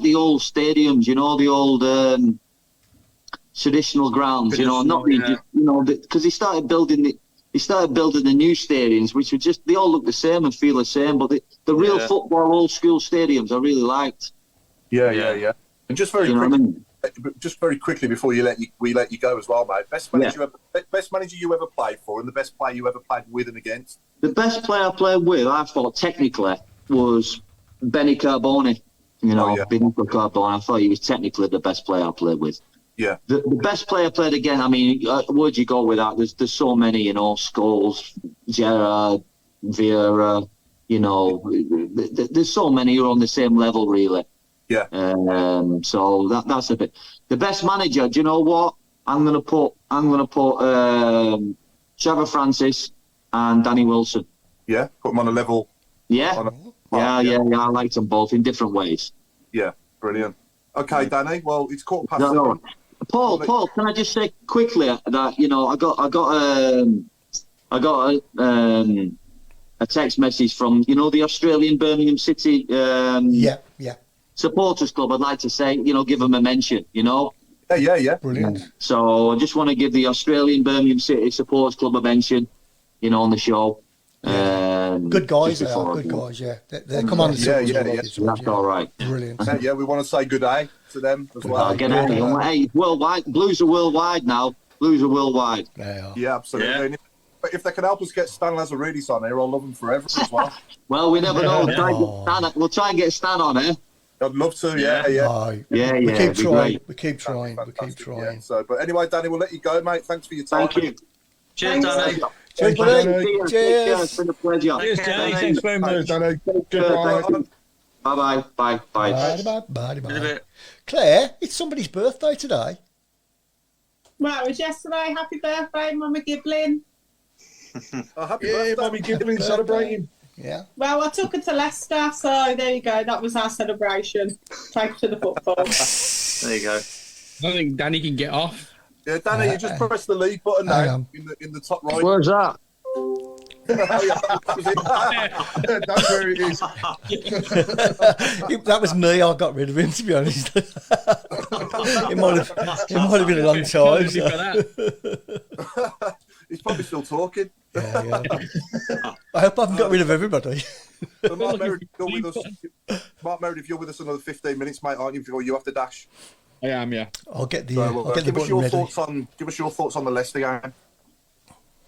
the old stadiums. The old traditional grounds. Not really, because they started building the new stadiums, which were they all look the same and feel the same. But the real football old school stadiums, I really liked. Yeah. And just very quickly before we let you go as well, mate. Best manager you ever played for, and the best player you ever played with and against. The best player I played with, I thought technically, was Benny Carbone. Benito Carbone. I thought he was technically the best player I played with. Yeah. The best player I played again. I mean, where'd you go with that? There's so many, Scholes, Gerrard, Vieira. There's so many who are on the same level, really. Yeah. So that's a bit. The best manager. Do you know what? I'm gonna put Trevor Francis and Danny Wilson. Yeah. Put them on a level. Yeah. Yeah. I liked them both in different ways. Yeah. Brilliant. Okay, Danny. Well, it's 1:15. No. Paul, can I just say quickly that I got a text message from the Australian Birmingham City. Supporters Club. I'd like to say, give them a mention, Yeah. Brilliant. So I just want to give the Australian Birmingham City Supporters Club a mention, on the show. Good guys, they are. Good guys, yeah. They come on the That's all right. Brilliant. Yeah, we want to say good day to them as well. Hey, worldwide. Blues are worldwide now. Blues are worldwide. They are. Yeah, absolutely. Yeah. And if they can help us get Stan Lazaridis on here, I'll love them forever as well. Well, we never know. We'll try and get Stan on here. I'd love to, yeah. We keep trying. We keep trying. Yeah, so, but anyway, Danny, we'll let you go, mate. Thanks for your time. Thank you. Cheers, Danny. Cheers, buddy. Cheers. It's been a pleasure. Cheers, Danny. Thanks very much. Danny. Goodbye. Bye. Bye. Claire, it's somebody's birthday today. Well, it was yesterday. Happy birthday, Mama Giblin. Happy birthday. Mommy Giblin celebrating. Yeah. Well, I took her to Leicester, so there you go. That was our celebration. Take her to the football. There you go. I think Danny can get off. Yeah, Danny, you just press the leave button now in the top right. Where's that? That's where it is. That was me. I got rid of him, to be honest. it might have been a long time. So. He's probably still talking. Yeah. I hope I haven't got rid of everybody. So Mark Merritt, if you're with us another 15 minutes, mate, aren't you? Before you have to dash. I am, yeah. I'll get the. Give us your thoughts on the Leicester game.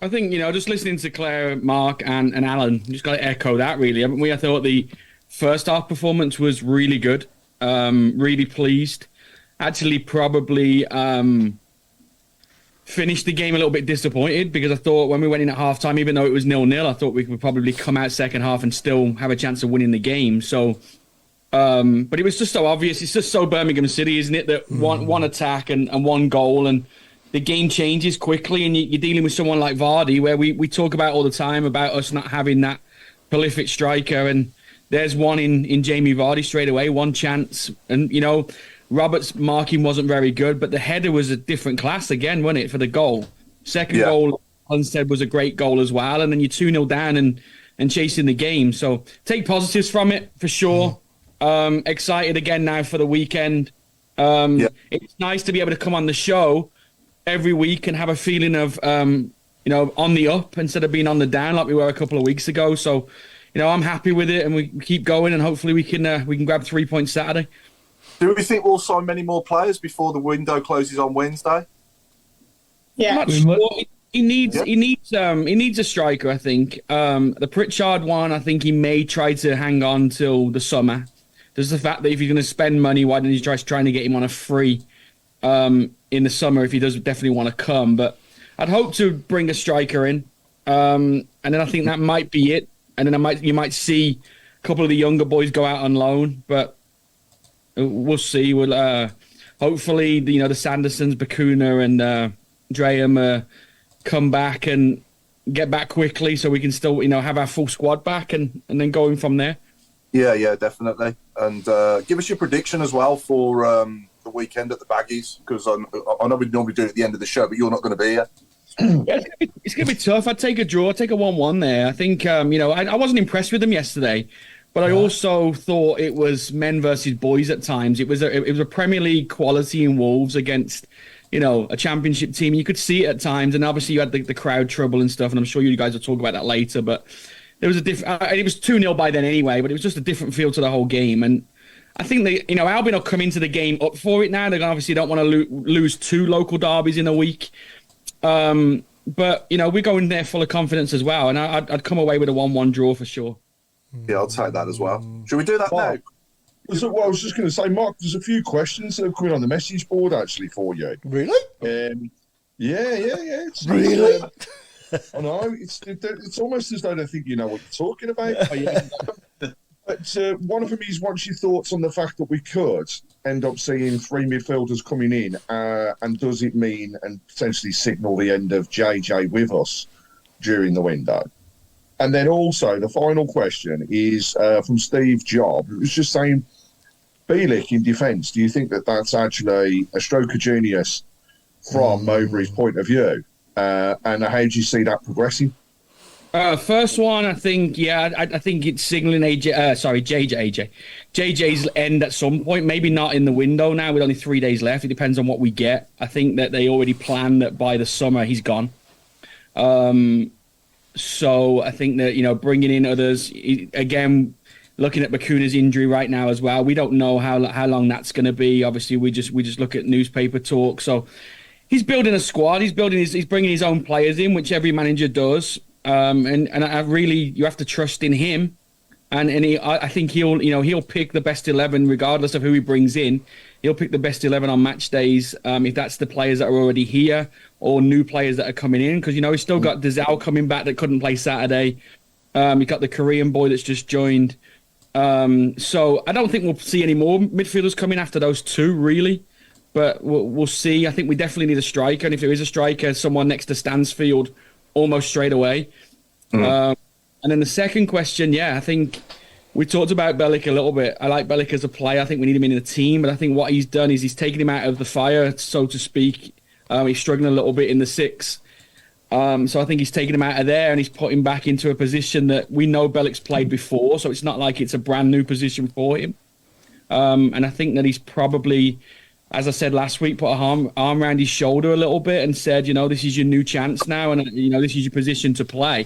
I think, just listening to Claire, Mark, and Alan, just got to echo that, really, haven't we? I thought the first half performance was really good. Really pleased. Actually, probably finished the game a little bit disappointed because I thought when we went in at halftime, even though it was 0-0, I thought we could probably come out second half and still have a chance of winning the game. So, but it was just so obvious. It's just so Birmingham City, isn't it? That one attack and one goal, and the game changes quickly. And you're dealing with someone like Vardy, where we talk about all the time about us not having that prolific striker, and there's one in Jamie Vardy straight away, one chance, and Roberts' marking wasn't very good, but the header was a different class again, wasn't it, for the goal? Second goal, Hunstead, was a great goal as well, and then you're 2-0 down and chasing the game. So take positives from it, for sure. Excited again now for the weekend. It's nice to be able to come on the show every week and have a feeling of, on the up instead of being on the down like we were a couple of weeks ago. So, I'm happy with it, and we keep going, and hopefully we can grab 3 points Saturday. Do we think we'll sign many more players before the window closes on Wednesday? Yeah, he needs a striker. I think the Pritchard one. I think he may try to hang on till the summer. There's the fact that if he's going to spend money, why don't he trying to get him on a free in the summer if he does definitely want to come? But I'd hope to bring a striker in, and then I think that might be it. And then you might see a couple of the younger boys go out on loan, but we'll see. We'll hopefully the Sandersons, Bakuna, and Graham come back and get back quickly, so we can still have our full squad back and then going from there. Yeah, definitely. And give us your prediction as well for the weekend at the Baggies, because I know we normally do it at the end of the show, but you're not going to be here. Yeah, it's going to be tough. I'd take a draw. I'd take a 1-1 there. I think, I wasn't impressed with them yesterday, but I also thought it was men versus boys at times. It was a Premier League quality in Wolves against, a championship team. You could see it at times, and obviously you had the crowd trouble and stuff, and I'm sure you guys will talk about that later, but there was a different. It was 2-0 by then anyway, but it was just a different feel to the whole game. And I think Albion will come into the game up for it now. They obviously don't want to lose 2 local derbies in a week. But we're going there full of confidence as well, and I'd come away with a 1-1 draw for sure. Yeah, I'll take that as well. Should we do that now? Well, I was just going to say, Mark, there's a few questions that have come in on the message board actually for you. Really? Yeah. Really? I know. It's almost as though they think you know what you're talking about. But one of them is, what's your thoughts on the fact that we could end up seeing 3 midfielders coming in, and does it mean and potentially signal the end of JJ with us during the window? And then also the final question is from Steve Job, who was just saying, Bielik in defence, do you think that that's actually a stroke of genius from Mowbray's point of view? And how do you see that progressing? First one, I think, I think it's signalling JJ's end at some point. Maybe not in the window now with only 3 days left. It depends on what we get. I think that they already planned that by the summer he's gone. So I think that, bringing in others, again, looking at Bakuna's injury right now as well, we don't know how long that's going to be. Obviously, we just look at newspaper talk. So he's building a squad. He's bringing his own players in, which every manager does. And I really, you have to trust in him, and I think he'll pick the best 11 regardless of who he brings in. He'll pick the best 11 on match days, if that's the players that are already here or new players that are coming in, because he's still got Dizal coming back that couldn't play Saturday. He's got the Korean boy that's just joined. So I don't think we'll see any more midfielders coming after those 2 really, but we'll see. I think we definitely need a striker, and if there is a striker, someone next to Stansfield almost straight away. And then the second question, I think we talked about Bielik a little bit. I like Bielik as a player. I think we need him in the team, but I think what he's done is he's taken him out of the fire, so to speak. He's struggling a little bit in the 6. So I think he's taken him out of there and he's put him back into a position that we know Bielik's played before, so it's not like it's a brand new position for him. And I think that he's probably, as I said last week, put a arm around his shoulder a little bit and said, this is your new chance now, and this is your position to play.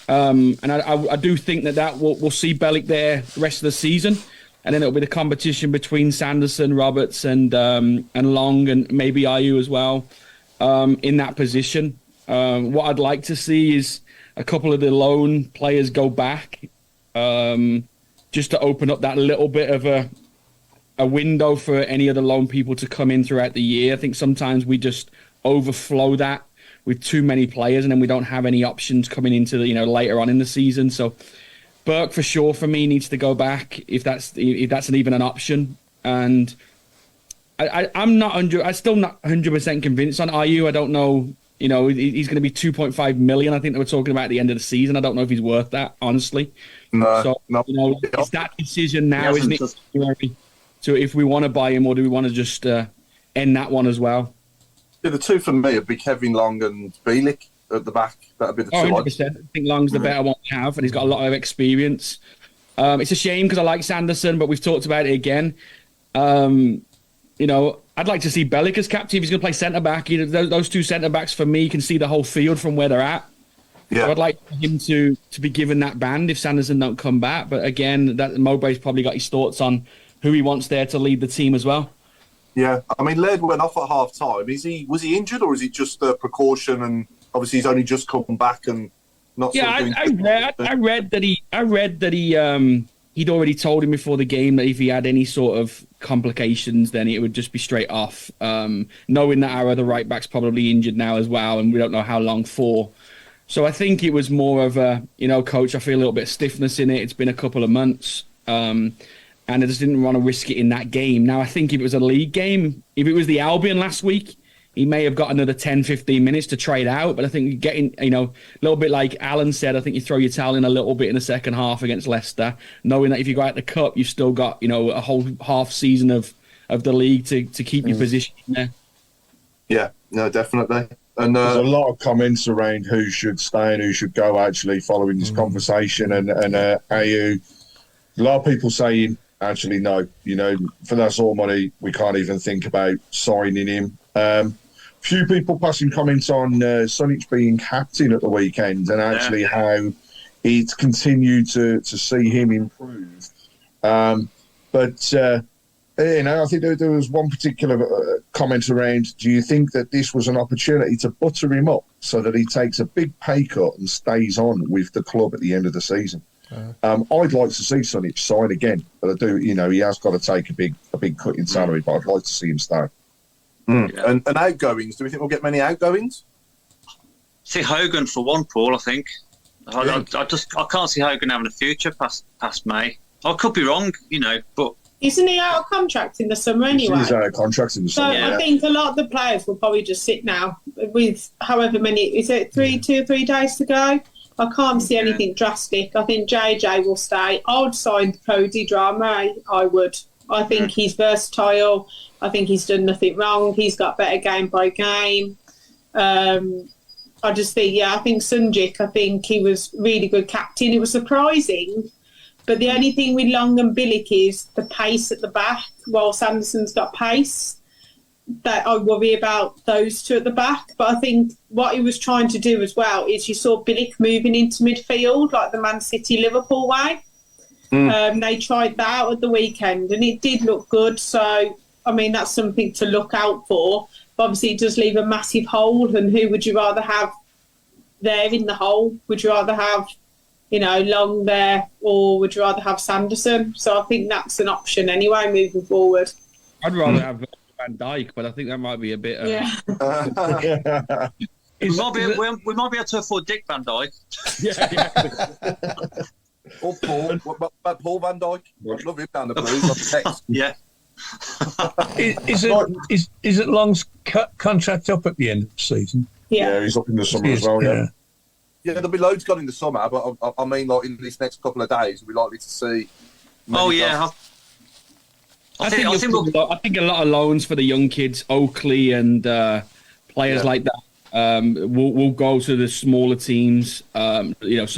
And I do think that we'll see Bielik there the rest of the season, and then it'll be the competition between Sanderson, Roberts, and Long, and maybe Ayew as well in that position. What I'd like to see is a couple of the loan players go back. just to open up that little bit of a window for any other loan people to come in throughout the year. I think sometimes we just overflow that with too many players, and then we don't have any options coming into later on in the season. So Burke for sure for me needs to go back if that's even an option. And I'm still not 100% convinced on Ayew. I don't know. He's going to be 2.5 million. I think they were talking about at the end of the season. I don't know if he's worth that, honestly. No. It's that decision now, isn't it? So if we want to buy him, or do we want to just end that one as well? Yeah, the two for me would be Kevin Long and Bielik at the back. That'd be the two. 100%. I think Long's the better one to have, and he's got a lot of experience. It's a shame because I like Sanderson, but we've talked about it again. I'd like to see Bellick as captain if he's going to play centre-back. Those two centre-backs, for me, can see the whole field from where they're at. Yeah. So I'd like him to be given that band if Sanderson don't come back. But again, Mowbray's probably got his thoughts on who he wants there to lead the team as well. Yeah, I mean, Laird went off at half-time. Was he injured, or is it just a precaution? And obviously, he's only just come back and not. Yeah, I read that he'd already told him before the game that if he had any sort of complications, then it would just be straight off. Knowing that our other right back's probably injured now as well, and we don't know how long for. So I think it was more of a, coach, I feel a little bit of stiffness in it. It's been a couple of months. And I just didn't want to risk it in that game. Now, I think if it was a league game, if it was the Albion last week, he may have got another 10, 15 minutes to trade out. But I think getting, a little bit like Alan said, I think you throw your towel in a little bit in the second half against Leicester, knowing that if you go out the cup, you've still got, a whole half season of the league to keep your position in there. Yeah, no, definitely. And there's a lot of comments around who should stay and who should go, actually, following this conversation. And Ayew, a lot of people saying, actually, no, for that sort of money, we can't even think about signing him. Few people passing comments on Sonich being captain at the weekend and actually how it's continued to see him improve. But I think there was one particular comment around, do you think that this was an opportunity to butter him up so that he takes a big pay cut and stays on with the club at the end of the season? I'd like to see Sonich sign again, but I do. He has got to take a big cut in salary. But I'd like to see him stay. Yeah. And outgoings. Do we think we'll get many outgoings? See Hogan for one, Paul. I think. I can't see Hogan having a future past May. I could be wrong, but isn't he out of contract in the summer anyway? He's out of contract in the summer. So I think a lot of the players will probably just sit now with however many. Is it 2 or 3 days to go? I can't see anything drastic. I think JJ will stay. I would sign Cody Drame. I would. I think he's versatile. I think he's done nothing wrong. He's got better game by game. I just think, I think Sunjic, I think he was really good captain. It was surprising. But the only thing with Long and Bielik is the pace at the back, while Sanderson's got pace. That I worry about those two at the back. But I think what he was trying to do as well is you saw Bielik moving into midfield like the Man City-Liverpool way. They tried that out at the weekend and it did look good. So, I mean, that's something to look out for. But obviously, it does leave a massive hole. And who would you rather have there in the hole? Would you rather have, Long there, or would you rather have Sanderson? So I think that's an option anyway moving forward. I'd rather have Van Dijk, but I think that might be a bit. We might be able to afford Dick Van Dijk. Or Paul. What about Paul Van Dijk? I'd love him down the Blues on the text. Yeah. Is it Long's contract up at the end of the season? Yeah, he's up in the summer as well. Yeah. Yeah, there'll be loads gone in the summer, but I mean, like in this next couple of days, we're likely to see. I think a lot of loans for the young kids, Oakley and players like that, will go to the smaller teams, some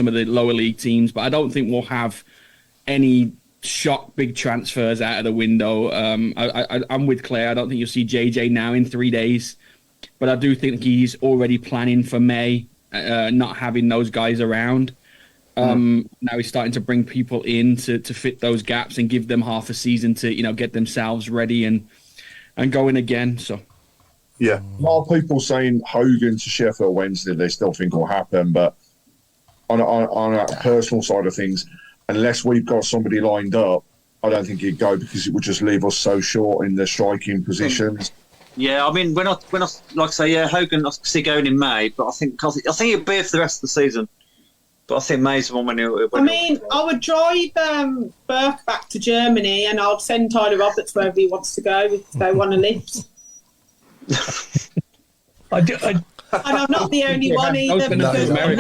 of the lower league teams. But I don't think we'll have any shock big transfers out of the window. I'm with Claire. I don't think you'll see JJ now in 3 days, but I do think he's already planning for May, not having those guys around. Now he's starting to bring people in to fit those gaps and give them half a season to get themselves ready and going again. So a lot of people saying Hogan to Sheffield Wednesday they still think will happen, but on a personal side of things, unless we've got somebody lined up, I don't think he'd go because it would just leave us so short in the striking positions. Yeah, I mean, when I like I say, yeah, Hogan I see going in May, but I think he'll be here for the rest of the season. But I think May's the one when I would drive Burke back to Germany, and I'll send Tyler Roberts wherever he wants to go if they want to lift. And I'm not the only one either, because when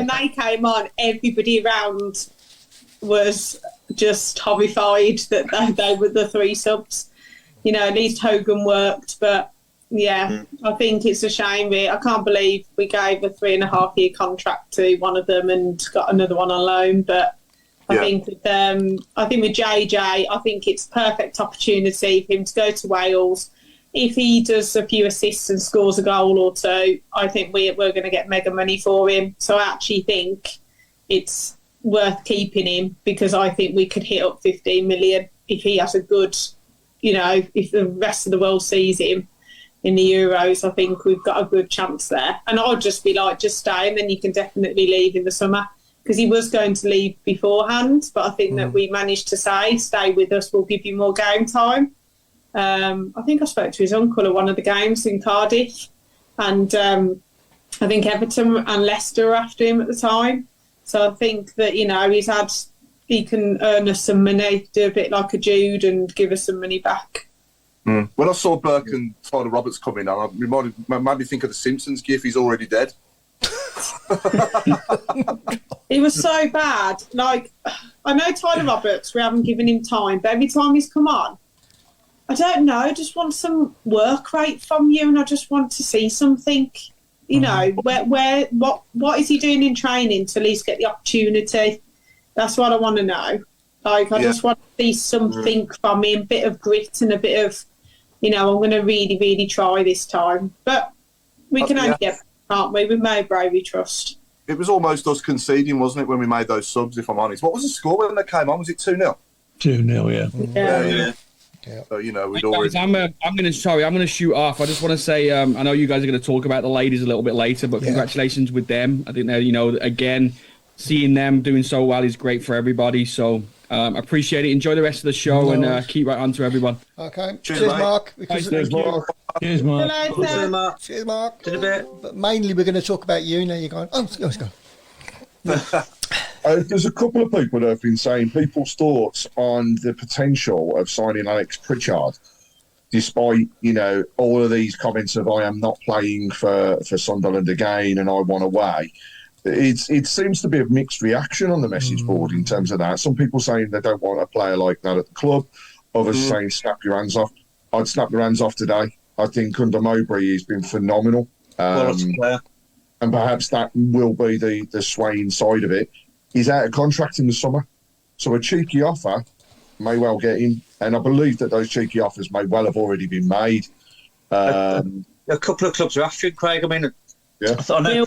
they came on, everybody around was just horrified that they were the three subs. You know, at least Hogan worked, but yeah, I think it's a shame. I can't believe we gave a 3.5-year contract to one of them and got another one on loan. But I think with JJ, I think it's a perfect opportunity for him to go to Wales. If he does a few assists and scores a goal or two, I think we're going to get mega money for him. So I actually think it's worth keeping him, because I think we could hit up 15 million if he has a good, if the rest of the world sees him in the Euros. I think we've got a good chance there. And I'd just be like, just stay, and then you can definitely leave in the summer, because he was going to leave beforehand. But I think that we managed to say, stay with us, we'll give you more game time. I think I spoke to his uncle at one of the games in Cardiff, and I think Everton and Leicester were after him at the time. So I think that, he can earn us some money, do a bit like a Jude and give us some money back. When I saw Burke and Tyler Roberts coming on, it made me think of the Simpsons gif, he's already dead. He was so bad. Like, I know Tyler Roberts, we haven't given him time, but every time he's come on, I don't know, I just want some work rate from you, and I just want to see something. What is he doing in training to at least get the opportunity? That's what I want to know. Like, I just want to see something from him, a bit of grit and a bit of, I'm going to really, really try this time. But we can only get, can't we? With Mowbray, we trust. It was almost us conceding, wasn't it, when we made those subs, if I'm honest? What was the score when they came on? Was it 2-0? 2-0, yeah. So, we'd already... I'm going to shoot off. I just want to say, I know you guys are going to talk about the ladies a little bit later, but congratulations with them. I think they're, again, seeing them doing so well is great for everybody. So appreciate it. Enjoy the rest of the show and keep right on to everyone. Okay. Cheers, Mark. Cheers, Mark. Cheers, Mark. Cheers, Mark. In a bit. But mainly we're going to talk about you now. You're going, let's go. There's a couple of people that have been saying people's thoughts on the potential of signing Alex Pritchard, despite, all of these comments of I am not playing for Sunderland again and I want away. It seems to be a mixed reaction on the message board in terms of that. Some people saying they don't want a player like that at the club. Others saying snap your hands off. I'd snap your hands off today. I think under Mowbray he's been phenomenal. And perhaps that will be the swaying side of it. He's out of contract in the summer, so a cheeky offer may well get him. And I believe that those cheeky offers may well have already been made. A couple of clubs are after him, Craig. I mean, I know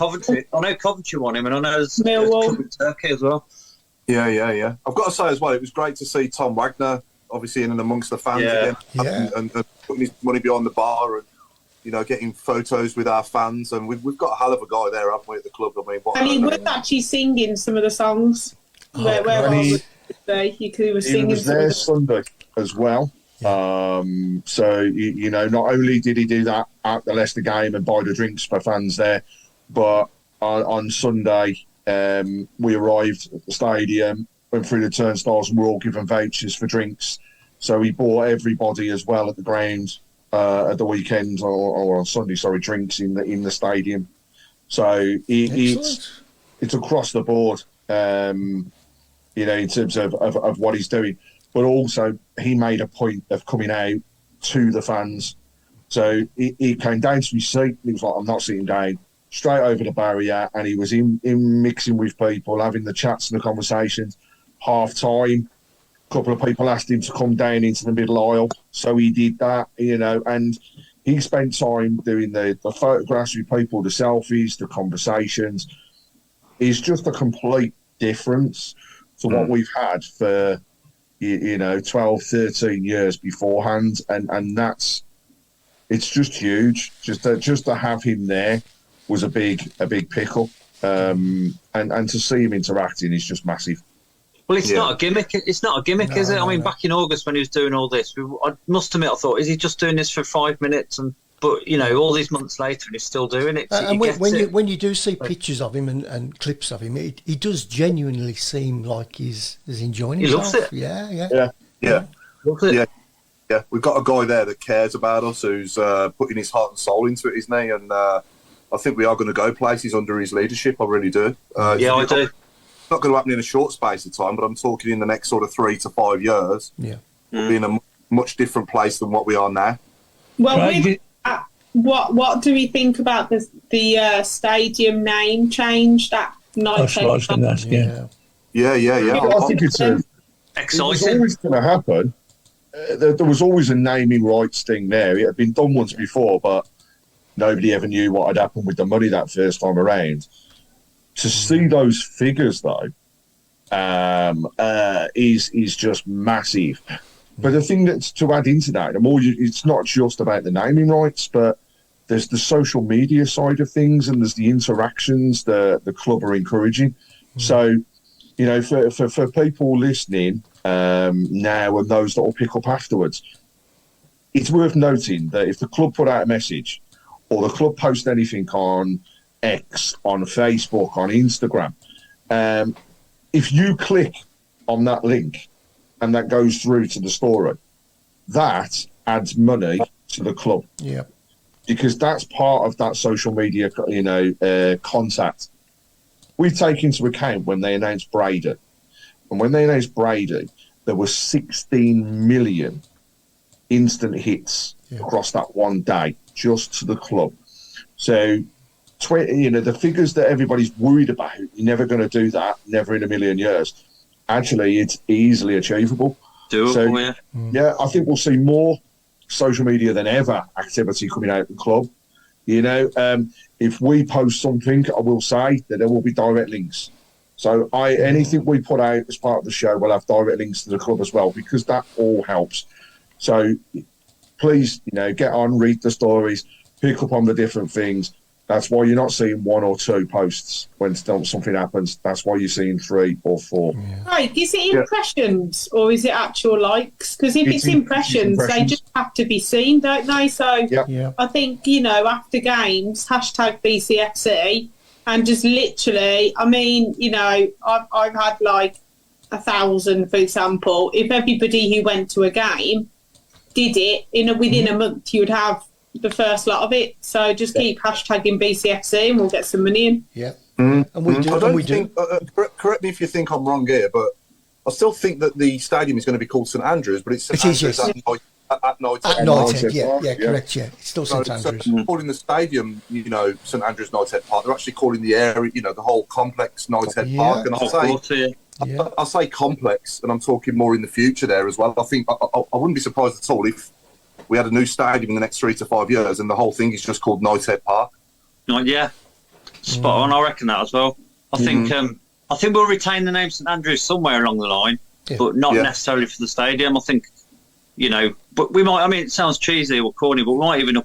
Coventry want him, and I know there's a club in Turkey as well. Yeah. I've got to say as well, it was great to see Tom Wagner, obviously, in and amongst the fans again, and putting his money behind the bar and, getting photos with our fans. And we've got a hell of a guy there, haven't we, at the club? I mean, and he was actually singing some of the songs. Where he was singing. He was there Sunday as well. So, not only did he do that at the Leicester game and buy the drinks for fans there, but on Sunday, we arrived at the stadium, went through the turnstiles, and we're all given vouchers for drinks. So he bought everybody as well at the ground at the weekend or on Sunday, drinks in the stadium. So it's across the board, in terms of what he's doing. But also, he made a point of coming out to the fans. So he came down to his seat. He was like, I'm not sitting down. Straight over the barrier. And he was in mixing with people, having the chats and the conversations. Half-time, a couple of people asked him to come down into the middle aisle. So he did that, and he spent time doing the photographs with people, the selfies, the conversations. It's just a complete difference to what we've had for... 12, 13 years beforehand, and it's just huge. Just to have him there was a big pickle. and to see him interacting is just massive. Well, it's not a gimmick. It's not a gimmick, is it? I mean, back in August when he was doing all this, I must admit, I thought, is he just doing this for 5 minutes? But you know, all these months later, and he's still doing it. And when you do see pictures of him and clips of him, he does genuinely seem like he's enjoying himself. He loves it. Yeah. Loves it. Yeah. We've got a guy there that cares about us, who's putting his heart and soul into it, isn't he? And I think we are going to go places under his leadership. I really do. I do. It's not going to happen in a short space of time, but I'm talking in the next sort of 3 to 5 years. Yeah. We'll be in a much different place than what we are now. Well, what do we think about the stadium name change? That night. Yeah. I think it's exciting. It was always going to happen. There was always a naming rights thing there. It had been done once before, but nobody ever knew what had happened with the money that first time around. To see those figures, though, is just massive. But the thing that's to add into that, it's not just about the naming rights, but there's the social media side of things, and there's the interactions the club are encouraging. So, you know, for people listening now and those that will pick up afterwards, it's worth noting that if the club put out a message or the club post anything on X, on Facebook, on Instagram, if you click on that link and that goes through to the story, that adds money to the club. Yeah. Because that's part of that social media, contact. We take into account when they announced Brady. And when they announced Brady, there were 16 million instant hits across that one day, just to the club. So, the figures that everybody's worried about, you're never going to do that, never in a million years. Actually, it's easily achievable. Doable, yeah, I think we'll see more social media than ever activity coming out of the club. You know, if we post something, I will say that there will be direct links. So anything we put out as part of the show will have direct links to the club as well, because that all helps. So please, get on, read the stories, pick up on the different things. That's why you're not seeing 1 or 2 posts when something happens. That's why you're seeing 3 or 4. Yeah. Right, is it impressions or is it actual likes? Because if it's impressions, they just have to be seen, don't they? So I think, after games, hashtag BCFC, and just literally, I mean, I've had like 1,000, for example. If everybody who went to a game did it, within a month, you would have the first lot of it. So just keep hashtagging BCFC and we'll get some money in. Yeah. And we do. I don't think, correct me if you think I'm wrong here, but I still think that the stadium is going to be called St Andrews, but it's St Andrews at night. At night, correct, yeah. It's still St Andrews. So calling the stadium, St Andrews Knighthead Park, they're actually calling the area, the whole complex Knighthead Park. And I'll say complex, and I'm talking more in the future there as well. I think I wouldn't be surprised at all if we had a new stadium in the next 3 to 5 years, and the whole thing is just called Knighthead Park. Spot on. I reckon that as well. I think we'll retain the name St Andrews somewhere along the line, but not necessarily for the stadium. I think, but we might. I mean, it sounds cheesy or corny, but we might even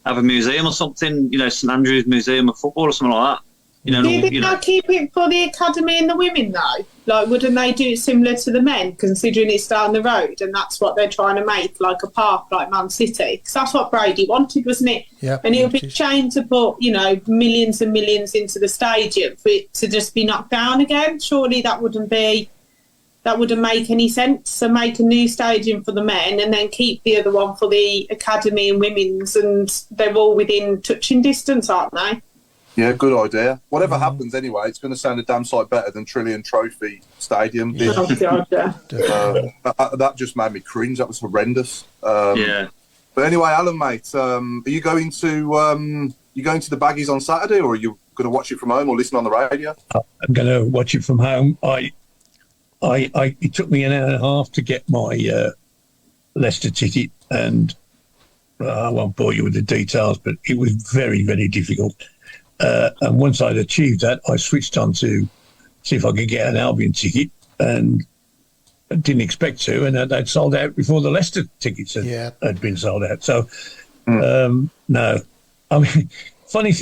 have a museum or something. St Andrews Museum of Football or something like that. Do you think they'll keep it for the academy and the women, though? Like, wouldn't they do it similar to the men, considering it's down the road and that's what they're trying to make, like a park like Man City? Because that's what Brady wanted, wasn't it? Yeah. And it would be a shame to put, millions and millions into the stadium for it to just be knocked down again. Surely that wouldn't make any sense. So make a new stadium for the men and then keep the other one for the academy and women's, and they're all within touching distance, aren't they? Yeah, good idea. Whatever happens anyway, it's going to sound a damn sight better than Trillion Trophy Stadium. That just made me cringe. That was horrendous. But anyway, Alan, mate, are you going to the Baggies on Saturday, or are you going to watch it from home or listen on the radio? I'm going to watch it from home. It took me an hour and a half to get my Leicester ticket, and I won't bore you with the details, but it was very, very difficult. And once I'd achieved that, I switched on to see if I could get an Albion ticket, and I didn't expect to, and they'd sold out before the Leicester tickets had been sold out. So, no. I mean, funny,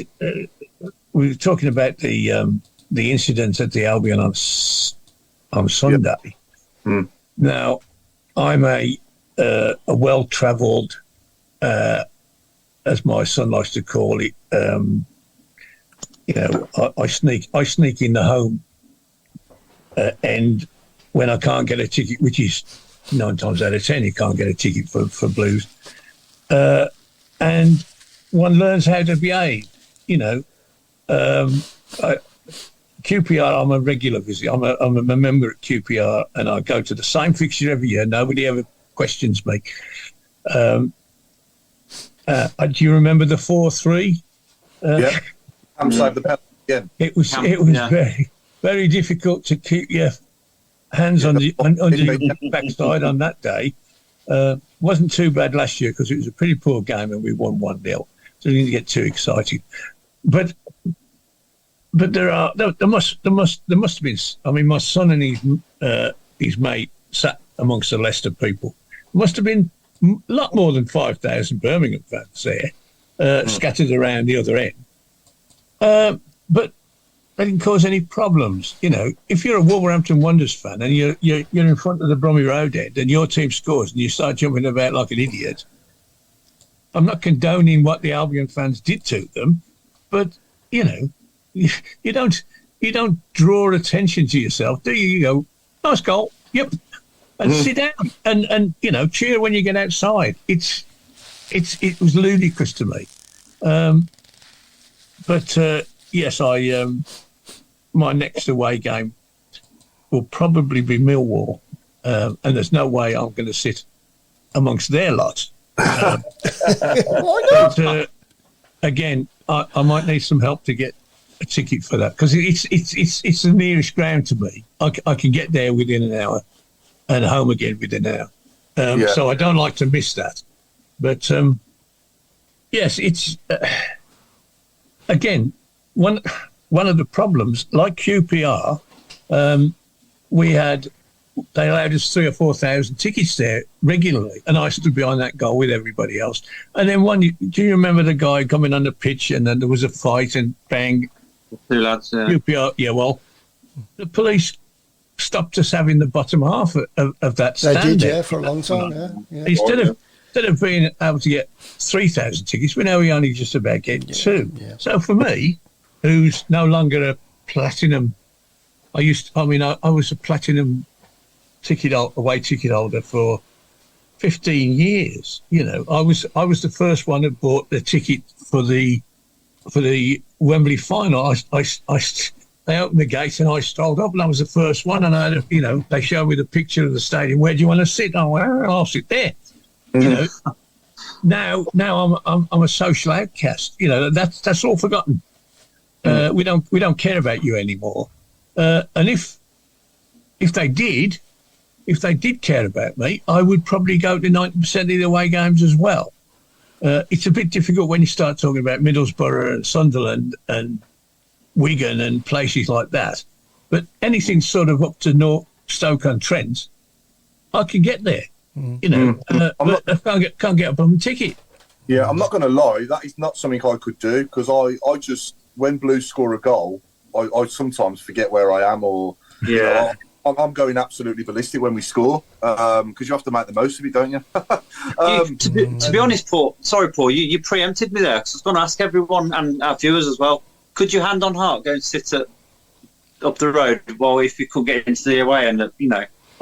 we were talking about the incident at the Albion on Sunday. Yep. Mm. Now, I'm a well-travelled, as my son likes to call it. I sneak in the home end when I can't get a ticket, which is 9 times out of 10 you can't get a ticket for Blues, and one learns how to behave. QPR, I'm a regular visitor. I'm a member at QPR, and I go to the same fixture every year. Nobody ever questions me. Do you remember the 4-3? Yeah, I'm saved the penalty again. It was very, very difficult to keep your hands on your backside on that day. Wasn't too bad last year because it was a pretty poor game and we won 1-0, so we didn't get too excited. But there must have been. I mean, my son and his mate sat amongst the Leicester people. There must have been a lot more than 5,000 Birmingham fans there, scattered around the other end. But they didn't cause any problems. If you're a Wolverhampton Wanderers fan and you're in front of the Bromley Road end and your team scores and you start jumping about like an idiot, I'm not condoning what the Albion fans did to them, but you don't draw attention to yourself, do you? You go, nice goal, yep, and sit down and cheer when you get outside. It was ludicrous to me. But yes, my next away game will probably be Millwall, and there's no way I'm going to sit amongst their lot. Why not? But, again, I might need some help to get a ticket for that because it's the nearest ground to me. I can get there within an hour and home again within an hour. So I don't like to miss that. But yes, it's again one of the problems. Like QPR, they allowed us 3,000 or 4,000 tickets there regularly, and I stood behind that goal with everybody else. And then do you remember the guy coming on the pitch and then there was a fight and bang? 2 lads, yeah. QPR, yeah, well, the police stopped us having the bottom half of that stand. They did, there. yeah, for a long time, yeah. Instead of being able to get 3,000 tickets, we only just about get 2. Yeah. So for me, who's no longer a platinum, I was a platinum away ticket holder for 15 years. I was the first one that bought the ticket for the Wembley final. They opened the gates and I strolled up and I was the first one. And they showed me the picture of the stadium. Where do you want to sit? Oh, well, I'll sit there. Now I'm a social outcast. That's all forgotten. We don't care about you anymore. And if they did care about me, I would probably go to 90% of the away games as well. It's a bit difficult when you start talking about Middlesbrough and Sunderland and Wigan and places like that. But anything sort of up to Stoke-on-Trent, I can get there. But I can't get a bum ticket. Yeah, I'm not going to lie. That is not something I could do because I just, when Blues score a goal, I sometimes forget where I am or... Yeah. I'm going absolutely ballistic when we score because you have to make the most of it, don't you? To be honest, Paul, you preempted me there because I was going to ask everyone and our viewers as well. Could you hand on heart go and sit up the road if you couldn't get into the away end? I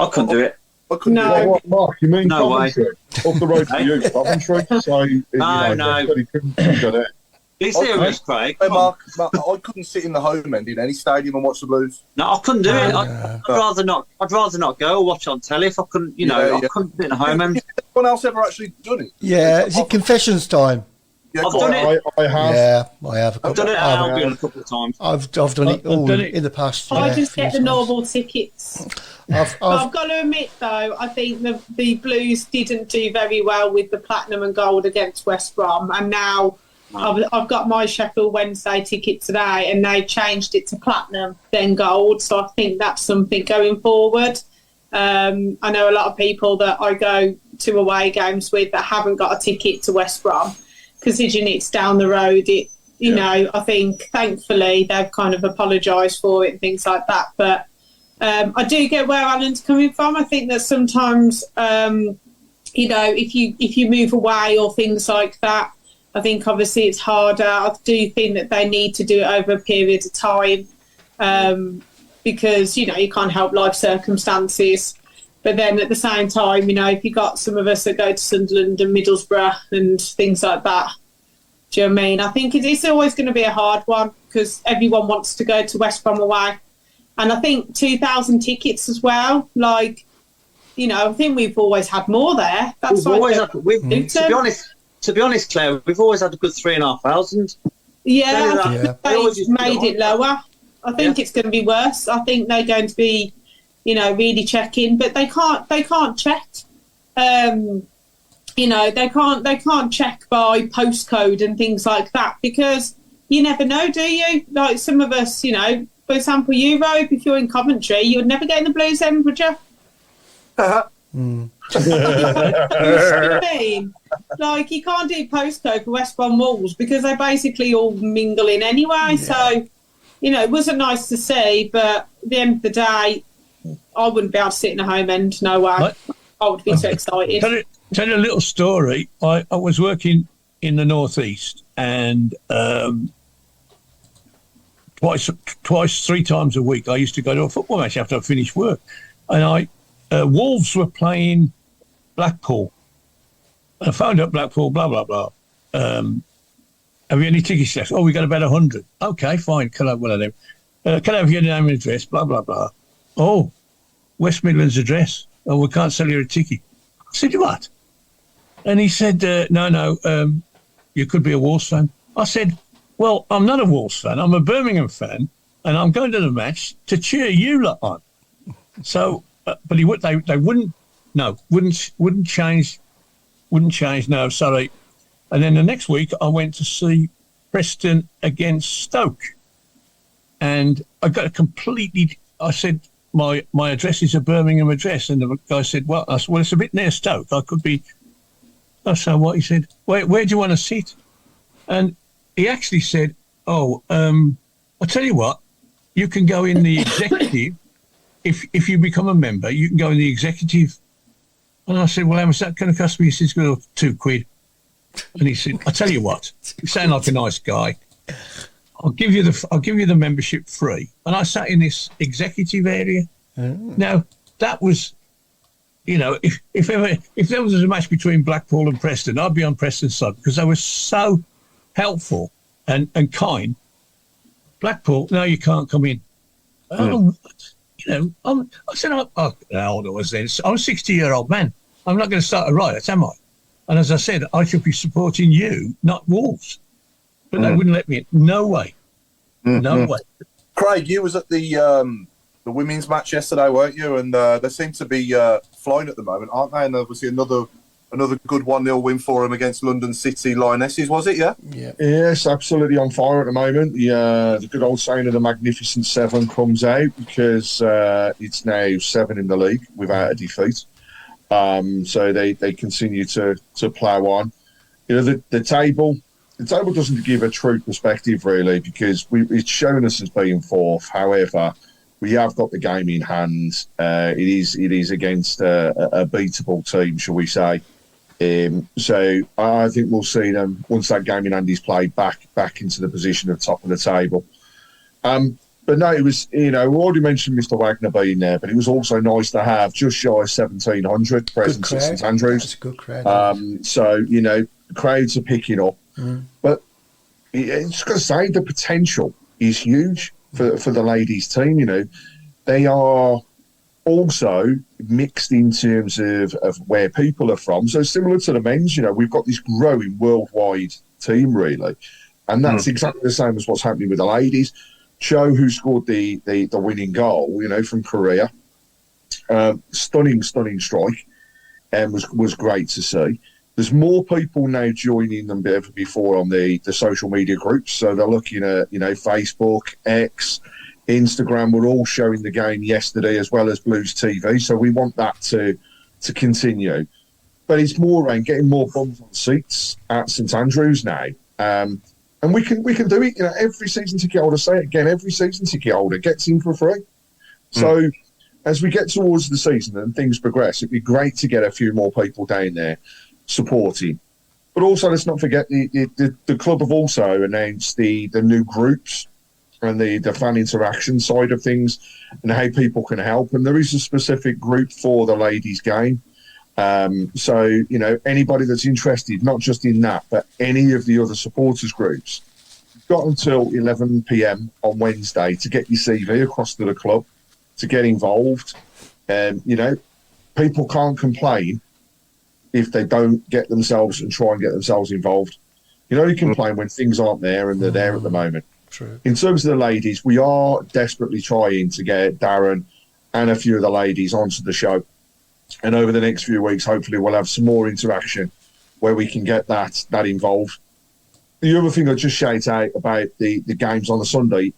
couldn't do it. I couldn't do it. What, Mark, you mean No Coventry? Up the road to you, Coventry? So, No. Couldn't do it. Be serious, Craig. Hey, Mark, I couldn't sit in the home end in any stadium and watch the Blues. No, I couldn't do it. I'd rather not. I'd rather not go or watch on telly if I couldn't. I couldn't sit in the home end. Has anyone else ever actually done it? Yeah, is it confessions time? Yeah, I've done it. I have. Yeah, I have. I've done it at Albion a couple of times. I've done it all in the past. I just get the normal tickets. I've got to admit, though, I think the Blues didn't do very well with the platinum and gold against West Brom, and now I've got my Sheffield Wednesday ticket today, and they changed it to platinum, then gold. So I think that's something going forward. I know a lot of people that I go to away games with that haven't got a ticket to West Brom, considering it's down the road. It You know, I think thankfully they've kind of apologised for it and things like that. But I do get where Alan's coming from. I think that sometimes, you know, if you move away or things like that, I think obviously it's harder. I do think that they need to do it over a period of time because, you know, you can't help life circumstances. But then at the same time, you know, if you got some of us that go to Sunderland and Middlesbrough and things like that, do you know what I mean? I think it's always going to be a hard one because everyone wants to go to West Brom away. And I think 2,000 tickets as well. Like, you know, I think we've always had more there. That's to be honest, Claire, we've always had a good 3,500. Yeah, they've made it lower. I think it's going to be worse. I think they're going to be, you know, really checking, but they can't check. You know, they can't check by postcode and things like that because you never know, do you? Like some of us, you know, for example, you, Robe, if you're in Coventry, you would never get in the Blues end, would you? You know what I mean? Like, you can't do postcode for West Brom Wolves because they basically all mingle in anyway. Yeah. So, you know, it wasn't nice to see, but at the end of the day, I wouldn't be able to sit in a home end, no way. What? I would be so excited. Tell you a little story. I was working in the northeast and twice, 3 times a week, I used to go to a football match after I finished work. And Wolves were playing Blackpool. I phoned up Blackpool, blah, blah, blah. Have you any tickets left? Oh, we got about 100. Okay, fine. Can I have one of them? Can I have your name and address? Blah, blah, blah. Oh, West Midlands address. Oh, we can't sell you a ticket. I said, what? And he said, no, you could be a Wolves fan. I said, well, I'm not a Wolves fan. I'm a Birmingham fan, and I'm going to the match to cheer you lot on. So, but they wouldn't change. No, sorry. And then the next week, I went to see Preston against Stoke, and I got a completely. I said my address is a Birmingham address, and the guy said, well, I said, well, it's a bit near Stoke. I could be. I said, what? He said, where do you want to sit? And he actually said, I'll tell you what, you can go in the executive. If you become a member, you can go in the executive. And I said, well, how much that going to cost me? He says, well, £2. And he said, I'll tell you what, you sound like a nice guy. I'll give you the membership free. And I sat in this executive area. Now, that was, you know, if there was a match between Blackpool and Preston, I'd be on Preston's side because they were so helpful and kind. Blackpool, no, you can't come in. Oh, you know, I said, how old I was then? I'm a 60-year-old man. I'm not going to start a riot, am I? And as I said, I should be supporting you, not Wolves. But they wouldn't let me in. No way. No way. Craig, you was at the women's match yesterday, weren't you? And they seem to be flying at the moment, aren't they? And obviously another good 1-0 win for them against London City Lionesses, was it? Yeah. Yes, absolutely on fire at the moment. The good old saying of the Magnificent Seven comes out because it's now 7 in the league without a defeat. So they continue to plough on. You know, the table doesn't give a true perspective really because it's shown us as being fourth. However, we have got the game in hand. It is against a beatable team, shall we say. So I think we'll see them once that game in hand is played back into the position of top of the table. But no, it was, you know, we already mentioned Mr. Wagner being there, but it was also nice to have just shy of 1,700 presents at St Andrews. That's a good crowd. So, you know, crowds are picking up. But it's got to say, the potential is huge for the ladies' team. You know, they are also mixed in terms of where people are from. So similar to the men's, you know, we've got this growing worldwide team, really. And that's exactly the same as what's happening with the ladies. Cho, who scored the winning goal, you know, from Korea, stunning strike, and was great to see. There's more people now joining than ever before on the social media groups. So they're looking at, you know, Facebook, X, Instagram. We're all showing the game yesterday as well as Blues TV. So we want that to continue. But it's more around getting more bums on seats at St Andrews now. And we can do it. You know, every season ticket holder, say it again, every season ticket holder gets in for free. So as we get towards the season and things progress, it'd be great to get a few more people down there supporting. But also, let's not forget the club have also announced the new groups and the fan interaction side of things and how people can help. And there is a specific group for the ladies' game. So, you know, anybody that's interested, not just in that, but any of the other supporters groups, you've got until 11 p.m. on Wednesday to get your CV across to the club, to get involved. You know, people can't complain if they don't get themselves and try and get themselves involved. You can only complain when things aren't there, and they're there at the moment. True. In terms of the ladies, we are desperately trying to get Darren and a few of the ladies onto the show. And over the next few weeks, hopefully we'll have some more interaction where we can get that involved. The other thing I'll just shout out about the games on the Sunday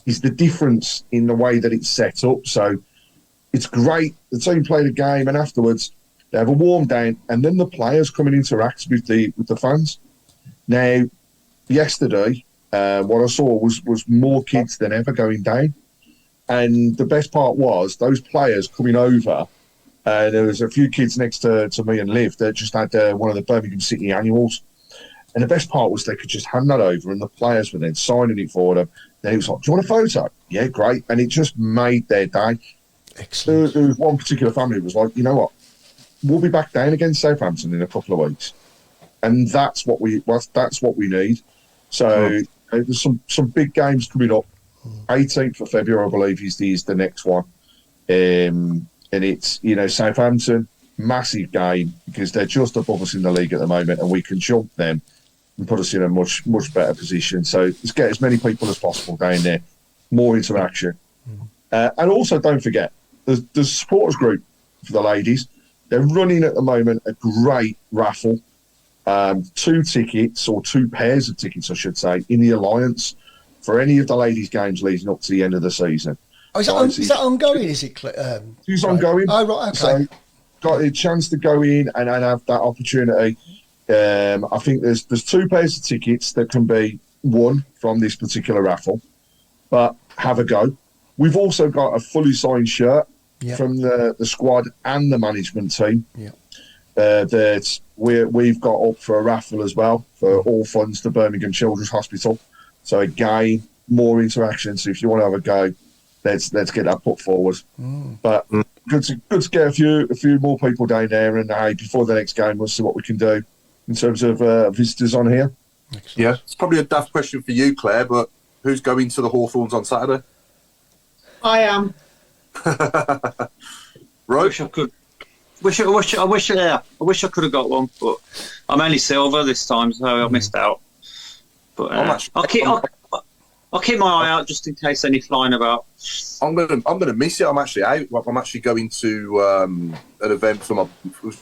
is the difference in the way that it's set up. So it's great. The team play the game, and afterwards they have a warm down, and then the players come and interact with the fans. Now, yesterday, what I saw was more kids than ever going down. And the best part was those players coming over. There was a few kids next to me and Liv that just had one of the Birmingham City annuals. And the best part was they could just hand that over, and the players were then signing it for them. Then it was like, do you want a photo? Yeah, great. And it just made their day. Excellent. There was one particular family who was like, you know what? We'll be back down against Southampton in a couple of weeks. And that's what we need. So there's some big games coming up. 18th of February, I believe, is the next one. And it's, Southampton, massive game, because they're just above us in the league at the moment, and we can jump them and put us in a much, much better position. So let's get as many people as possible down there, more interaction. And also, don't forget, there's a supporters group for the ladies. They're running at the moment a great raffle. 2 tickets, or 2 pairs of tickets, I should say, in the Alliance for any of the ladies' games leading up to the end of the season. Oh, is that ongoing? Is it? It's ongoing. Oh, right, okay. So got a chance to go in and have that opportunity. I think there's 2 pairs of tickets that can be won from this particular raffle, but have a go. We've also got a fully signed shirt from the squad and the management team that we've got up for a raffle as well, for all funds to Birmingham Children's Hospital. So again, more interaction. So if you want to have a go, let's get that put forward. But good to get a few more people down there, and before the next game, we'll see what we can do in terms of visitors on here. Excellent. Yeah, it's probably a daft question for you, Claire, but who's going to the Hawthorns on Saturday? I am. Right. I wish I could have got one, but I'm only silver this time, so I missed out. But I'll keep my eye out just in case any flying about. I'm gonna miss it. I'm actually out. I'm actually going to an event for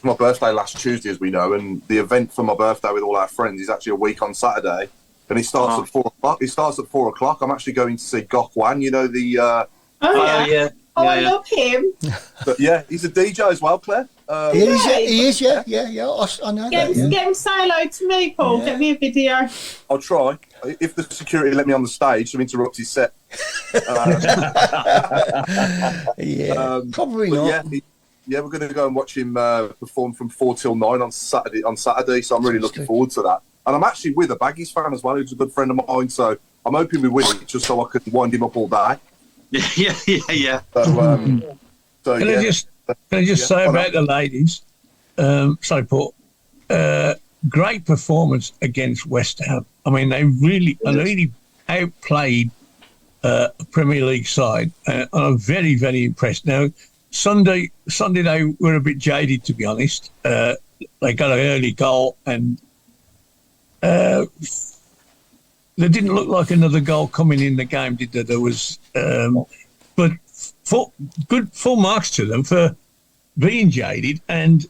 my birthday last Tuesday, as we know, and the event for my birthday with all our friends is actually a week on Saturday, and it starts at 4 o'clock. It starts at 4 o'clock. I'm actually going to see Gok Wan. The I love him. But yeah, he's a DJ as well, Claire. He is. Yeah. I know Get him to say hello to me, Paul. Yeah. Get me a video. I'll try. If the security let me on the stage to interrupt his set. Probably not. Yeah, we're going to go and watch him perform from 4 till 9 on Saturday. So I'm really looking forward to that. And I'm actually with a Baggies fan as well, who's a good friend of mine. So I'm hoping we win it just so I can wind him up all day. Yeah. So, Can I just say about the ladies? Sorry, Paul. Great performance against West Ham. I mean, they really outplayed a Premier League side. I'm very, very impressed. Now, Sunday they were a bit jaded, to be honest. They got an early goal, and there didn't look like another goal coming in the game, did there? There was, but full marks to them for being jaded and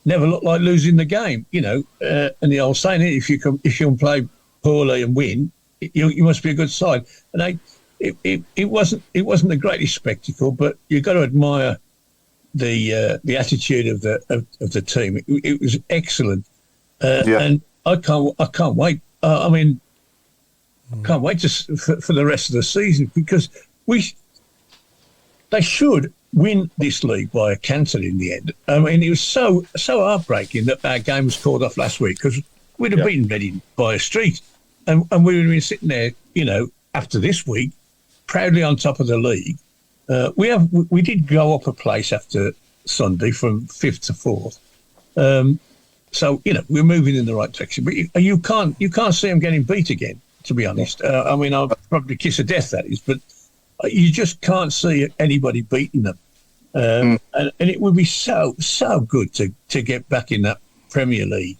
never looked like losing the game. And the old saying, if you can play poorly and win, you must be a good side. And it wasn't the greatest spectacle, but you've got to admire the attitude of the team. It was excellent, and I can't wait. I mean, can't wait for the rest of the season because they should win this league by a cancel in the end. I mean, it was so heartbreaking that our game was called off last week because we'd have beaten Reading by a street, and we would have been sitting there, after this week, proudly on top of the league. We did go up a place after Sunday from 5th to 4th. So we're moving in the right direction, but you can't see them getting beat again. To be honest, I mean, I'll probably kiss of death that is, but you just can't see anybody beating them. And it would be so good to get back in that Premier League,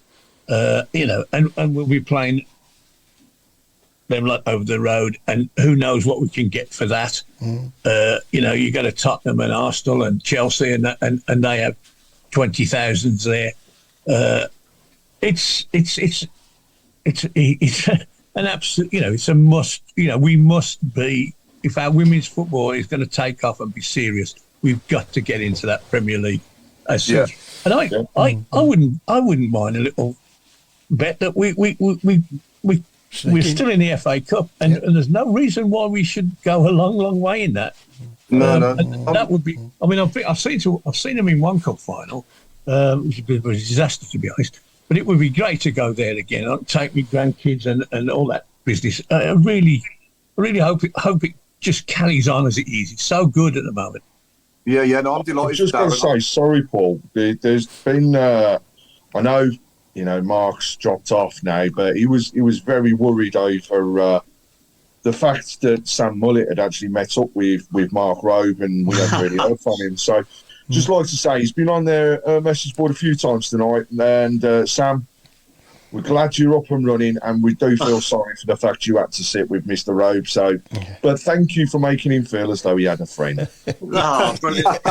and we'll be playing them like over the road, and who knows what we can get for that. You go to Tottenham and Arsenal and Chelsea, and they have 20,000s there. It's an absolute, it's a must. We must be, if our women's football is going to take off and be serious, we've got to get into that Premier League as soon. And I wouldn't mind a little bet that we're still in the FA Cup, and there's no reason why we should go a long way in that. No. That would be. I mean, I've seen them in one cup final, which is a bit of a disaster to be honest. But it would be great to go there again. I'd take my grandkids and all that business. I really hope it just carries on as it is. It's so good at the moment. Yeah, no, I'm delighted. I was just going to say, sorry, Paul. There's been, I know, Mark's dropped off now, but he was very worried over the fact that Sam Mullett had actually met up with Mark Robe, and we haven't really heard from him. So, just like to say, he's been on their message board a few times tonight, and Sam, we're glad you're up and running, and we do feel sorry for the fact you had to sit with Mr. Robe. So, but thank you for making him feel as though he had a friend. Oh, brilliant.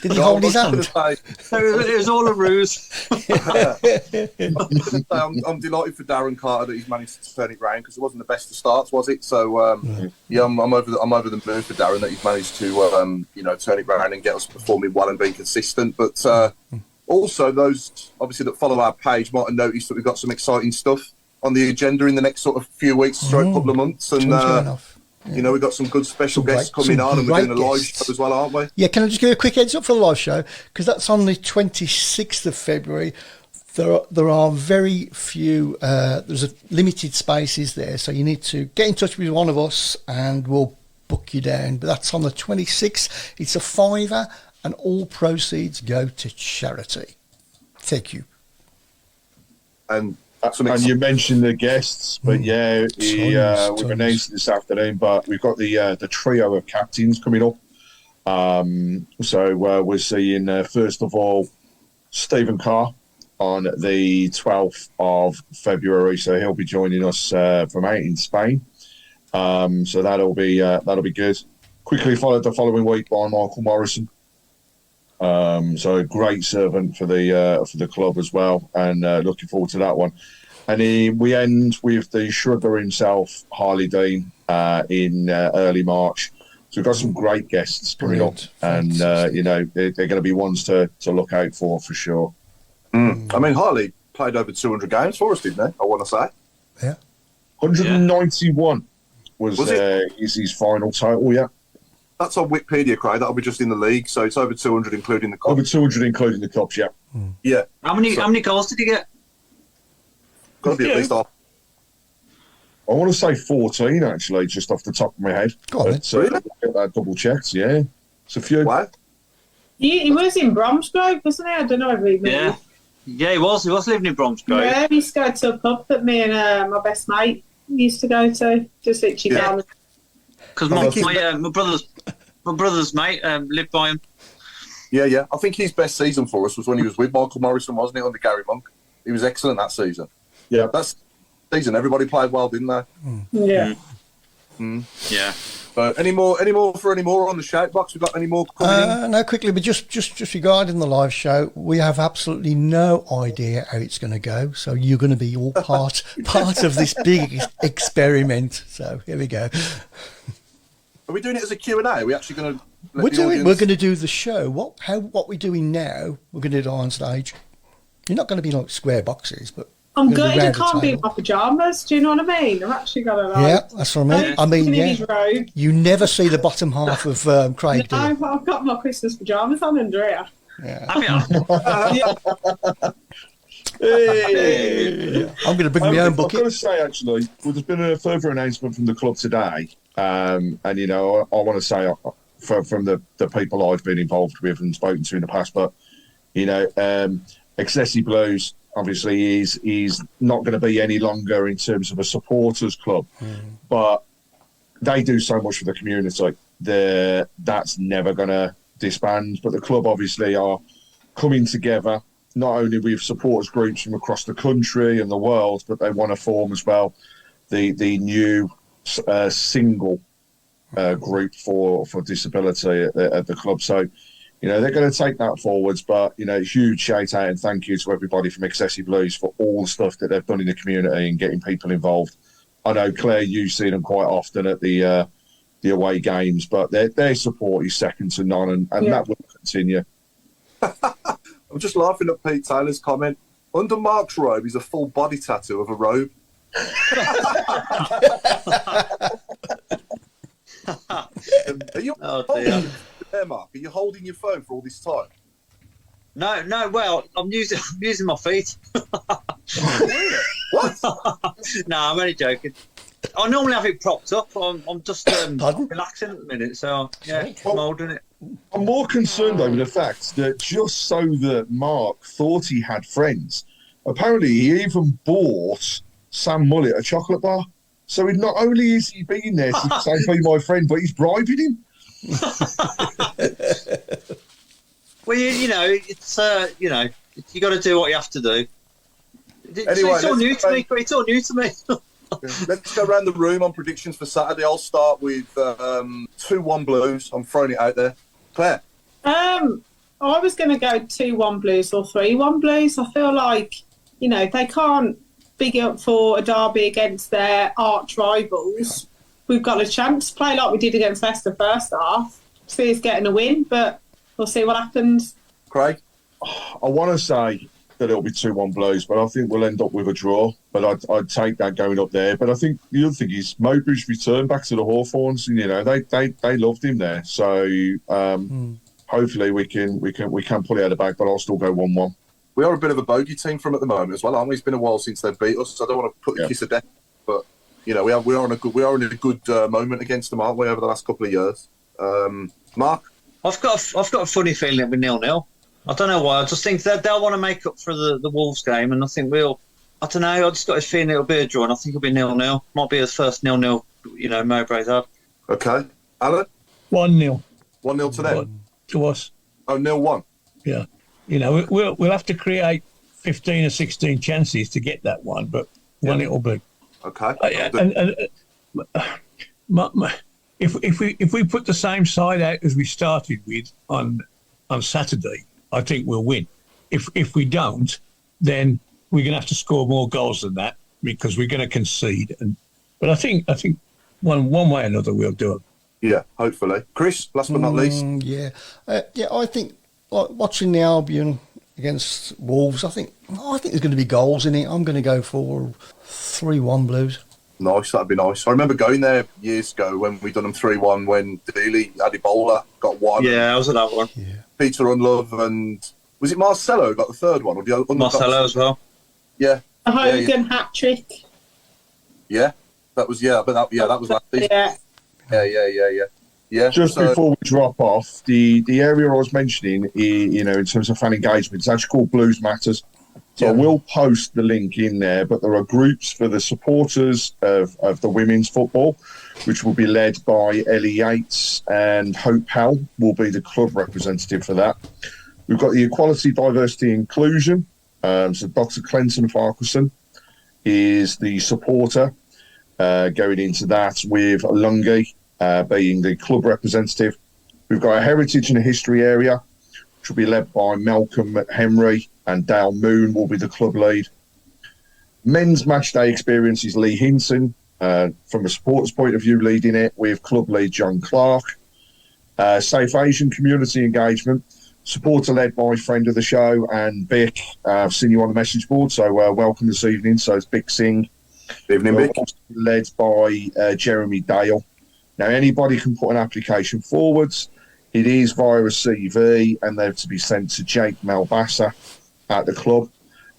Did he hold his hand? It was all a ruse. I'm delighted for Darren Carter that he's managed to turn it round, because it wasn't the best of starts, was it? So I'm over the moon for Darren that he's managed to turn it round and get us performing well and being consistent. But also, those obviously that follow our page might have noticed that we've got some exciting stuff on the agenda in the next sort of few weeks, couple of months, and we've got some good special guests coming on, and we're doing a live show as well, aren't we? Yeah, can I just give you a quick heads up for the live show? Because that's on the 26th of February. There are very few, there's a limited spaces there, so you need to get in touch with one of us and we'll book you down. But that's on the 26th. It's a £5, and all proceeds go to charity. Thank you. And you mentioned the guests, but we've announced this afternoon, but we've got the trio of captains coming up. So we're seeing, first of all, Stephen Carr on the 12th of February. So he'll be joining us from out in Spain. So that'll be good. Quickly followed the following week by Michael Morrison. So a great servant for the club as well, and looking forward to that one. And we end with the Shrugger himself, Harley Dean, in early March. So we've got some great guests coming up, and they're going to be ones to look out for sure. I mean, Harley played over 200 games for us, didn't he? I want to say. Yeah. 191 was his final total. Yeah. That's on Wikipedia, Craig. That'll be just in the league, so it's over 200 including the cup. Over 200 including the cups, yeah. Yeah. How many goals did he get? Got to be at least off. I want to say 14, actually, just off the top of my head. Go on, really? Get that double checked, yeah. It's a few. What? He was in Bromsgrove, wasn't he? I don't know if he moved. Yeah, he was living in Bromsgrove. Yeah, he used to go to a pub that me and my best mate used to go to, just literally down the... Because my brother's mate lived by him. Yeah. I think his best season for us was when he was with Michael Morrison, wasn't it, under Gary Monk? He was excellent that season. Yeah. That's season. Everybody played well, didn't they? Yeah. Yeah. But any more on the shout box? We've got any more coming in? No, quickly, but just regarding the live show, we have absolutely no idea how it's going to go. So you're going to be all part of this big experiment. So here we go. Are we doing it as a Q&A? Are we actually going to? We're going to do the show. What we're doing now? We're going to do it on stage. You're not going to be like square boxes, but I'm Gonna be gutted I round the can't be in table. my pyjamas. Do you know what I mean? I've actually got to like. Yeah, that's what I mean. I mean, in yeah. his robe. You never see the bottom half of Craig, do you? I've got my Christmas pyjamas on under here. Have you? Hey. I'm going to bring my own I've got bucket. to say, actually, well, there's been a further announcement from the club today, and you know, I want to say from the people I've been involved with and spoken to in the past, but you know, Excessi Blues obviously is not going to be any longer in terms of a supporters club, but they do so much for the community. That's never going to disband. But the club obviously are coming together, not only with supporters groups from across the country and the world, but they want to form as well the new single group for disability at the club. So, you know, they're going to take that forwards. But, you know, huge shout out and thank you to everybody from Excessi Blues for all the stuff that they've done in the community and getting people involved. I know, Claire, you see them quite often at the away games, but their support is second to none, and that will continue. I'm just laughing at Pete Taylor's comment. Under Mark's robe is a full body tattoo of a robe. Are you holding there, Mark? Are you holding your phone for all this time? No. Well, I'm using my feet. What? No, I'm only joking. I normally have it propped up. I'm just Pardon? relaxing at the minute, so yeah, I'm holding it. I'm more concerned over the fact that just so that Mark thought he had friends, apparently he even bought Sam Mullet a chocolate bar. So not only is he being there to say, be my friend, but he's bribing him. Well, you know, it's you know, you got to do what you have to do. Anyway, it's all new to me. It's all new to me. Let's go around the room on predictions for Saturday. I'll start with 2-1 Blues. I'm throwing it out there. Claire? I was going to go 2-1 Blues or 3-1 Blues. I feel like, you know, they can't big up for a derby against their arch rivals. We've got a chance to play like we did against Leicester first half. See us getting a win, but we'll see what happens. Craig? I want to say that it'll be 2-1 Blues, but I think we'll end up with a draw. But I'd take that going up there. But I think the other thing is Mowbray's return back to the Hawthorns, and you know they loved him there. So hopefully we can pull it out of the bag. But I'll still go 1-1. We are a bit of a bogey team from at the moment as well, aren't we? It's been a while since they've beat us, so I don't want to put the kiss of death. But you know, we are in a good moment against them, aren't we, over the last couple of years? Mark? I've got a funny feeling it'll be 0-0. I don't know why. I just think that they'll want to make up for the Wolves game, and I think we'll. I don't know. I just got a feeling it'll be a draw, and I think it'll be 0-0. Might be his first 0-0. You know, Mowbray's had. Okay, Alan? 1-0 1-0 to them. to us. Oh, 0-1. Yeah, you know, we'll have to create 15 or 16 chances to get that one, but one it'll be. Okay. If we put the same side out as we started with on Saturday, I think we'll win. If we don't, then we're going to have to score more goals than that because we're going to concede. But I think one way or another we'll do it. Yeah, hopefully. Chris, last but not least. Yeah, I think like watching the Albion against Wolves, I think there's going to be goals in it. I'm going to go for 3-1 Blues. Nice, that'd be nice. I remember going there years ago when we done them 3-1 when Dealey, Adibola got one. Yeah, I was at that one. Yeah. Peter Unlove and was it Marcelo who got the third one? Or the other Marcelo as well. Yeah. A Hogan hat trick. Yeah, that was that was last season. Yeah. Just before we drop off, the area I was mentioning, you know, in terms of fan engagement, it's actually called Blues Matters. So I will post the link in there, but there are groups for the supporters of the women's football, which will be led by Ellie Yates, and Hope Hell will be the club representative for that. We've got the Equality, Diversity, Inclusion. So Dr. Clinton Farquharson is the supporter going into that, with Lungi being the club representative. We've got a Heritage and a History area, which will be led by Malcolm Henry, and Dale Moon will be the club lead. Men's match day experience is Lee Hinson, from a supporters point of view, leading it with club lead John Clark. Safe Asian community engagement. supporter led by friend of the show and Vic. I've seen you on the message board, so welcome this evening. So it's Vic Singh. Evening, Vic. Led by Jeremy Dale. Now, anybody can put an application forwards. It is via a CV, and they're to be sent to Jake Malbassa at the club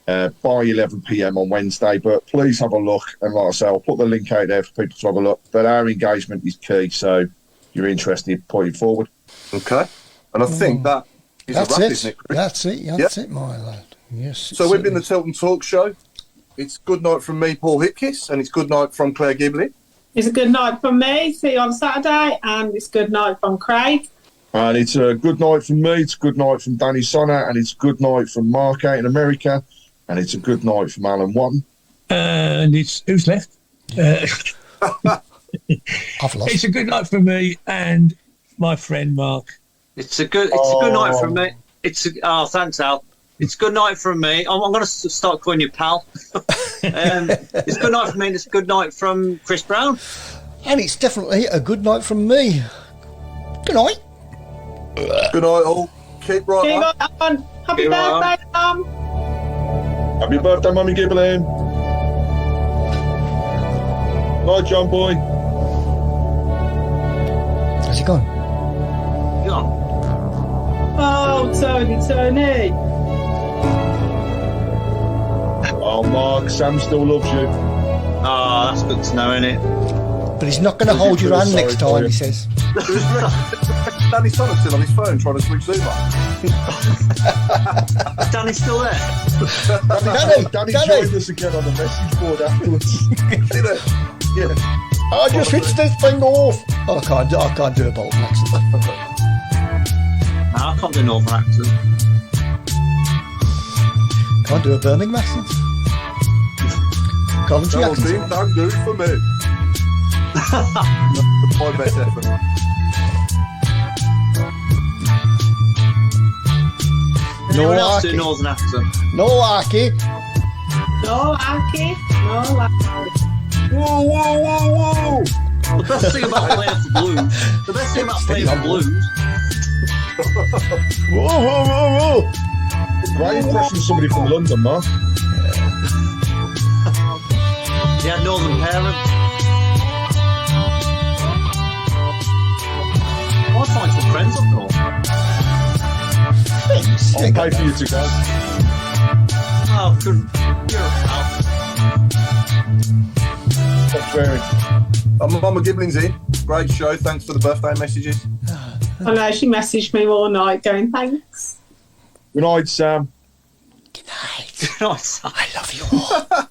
by 11 p.m. on Wednesday. But please have a look, and like I say, I'll put the link out there for people to have a look. But our engagement is key, so if you're interested, put it forward. Okay. And I think that is That's a wrap, it. isn't it, Chris? That's it, my lad. Yes. So we've been the Tilton Talk Show. It's good night from me, Paul Hipkiss, and it's good night from Claire Giblin. It's a good night from me. See you on Saturday, and it's good night from Craig. And it's a good night from me, it's a good night from Danny Sonner, and it's a good night from Mark out in America, and it's a good night from Alan Watton. And it's who's left? I've lost. It's a good night from me and my friend Mark. It's a good night from me. Thanks, Al. It's good night from me. I'm going to start calling you pal. It's good night from me, and it's a good night from Chris Brown. And it's definitely a good night from me. Good night. Good night, all. Keep right Keep up. on. Happy Keep on. birthday, Mum. Happy birthday, Mummy Giblin. Night, John Boy. How's it gone? Oh, Tony. Oh, Mark, Sam still loves you. Oh, that's good to know, isn't it? But he's not going to hold your hand next time, he says. Danny Sonner's still on his phone trying to switch Zoom on. Is Danny still there? Danny joined us again on the message board afterwards. Yeah. I just switched this thing off. Oh, I can't do a Bolton accent. No, I can't do Northern accent. Can't do a Birmingham accent. Coventry No, accent. Dean, don't do it for me. That's my best effort. Anyone else Aki. do Northern accent? No, Aki. No, Aki. No, Aki. Whoa, whoa, whoa, whoa! The best thing about playing for Blues. The best thing about playing for Blues. Whoa, whoa, whoa, whoa! Great impression of somebody from London, Mark. He had Northern parents. I find some friends up north. I'll pay for you to go. Oh, good. You're a pal. Stop swearing. Mama Giblin's in. Great show. Thanks for the birthday messages. I know, she messaged me all night going, thanks. Good night, Sam. Good night. Nice. I love you all.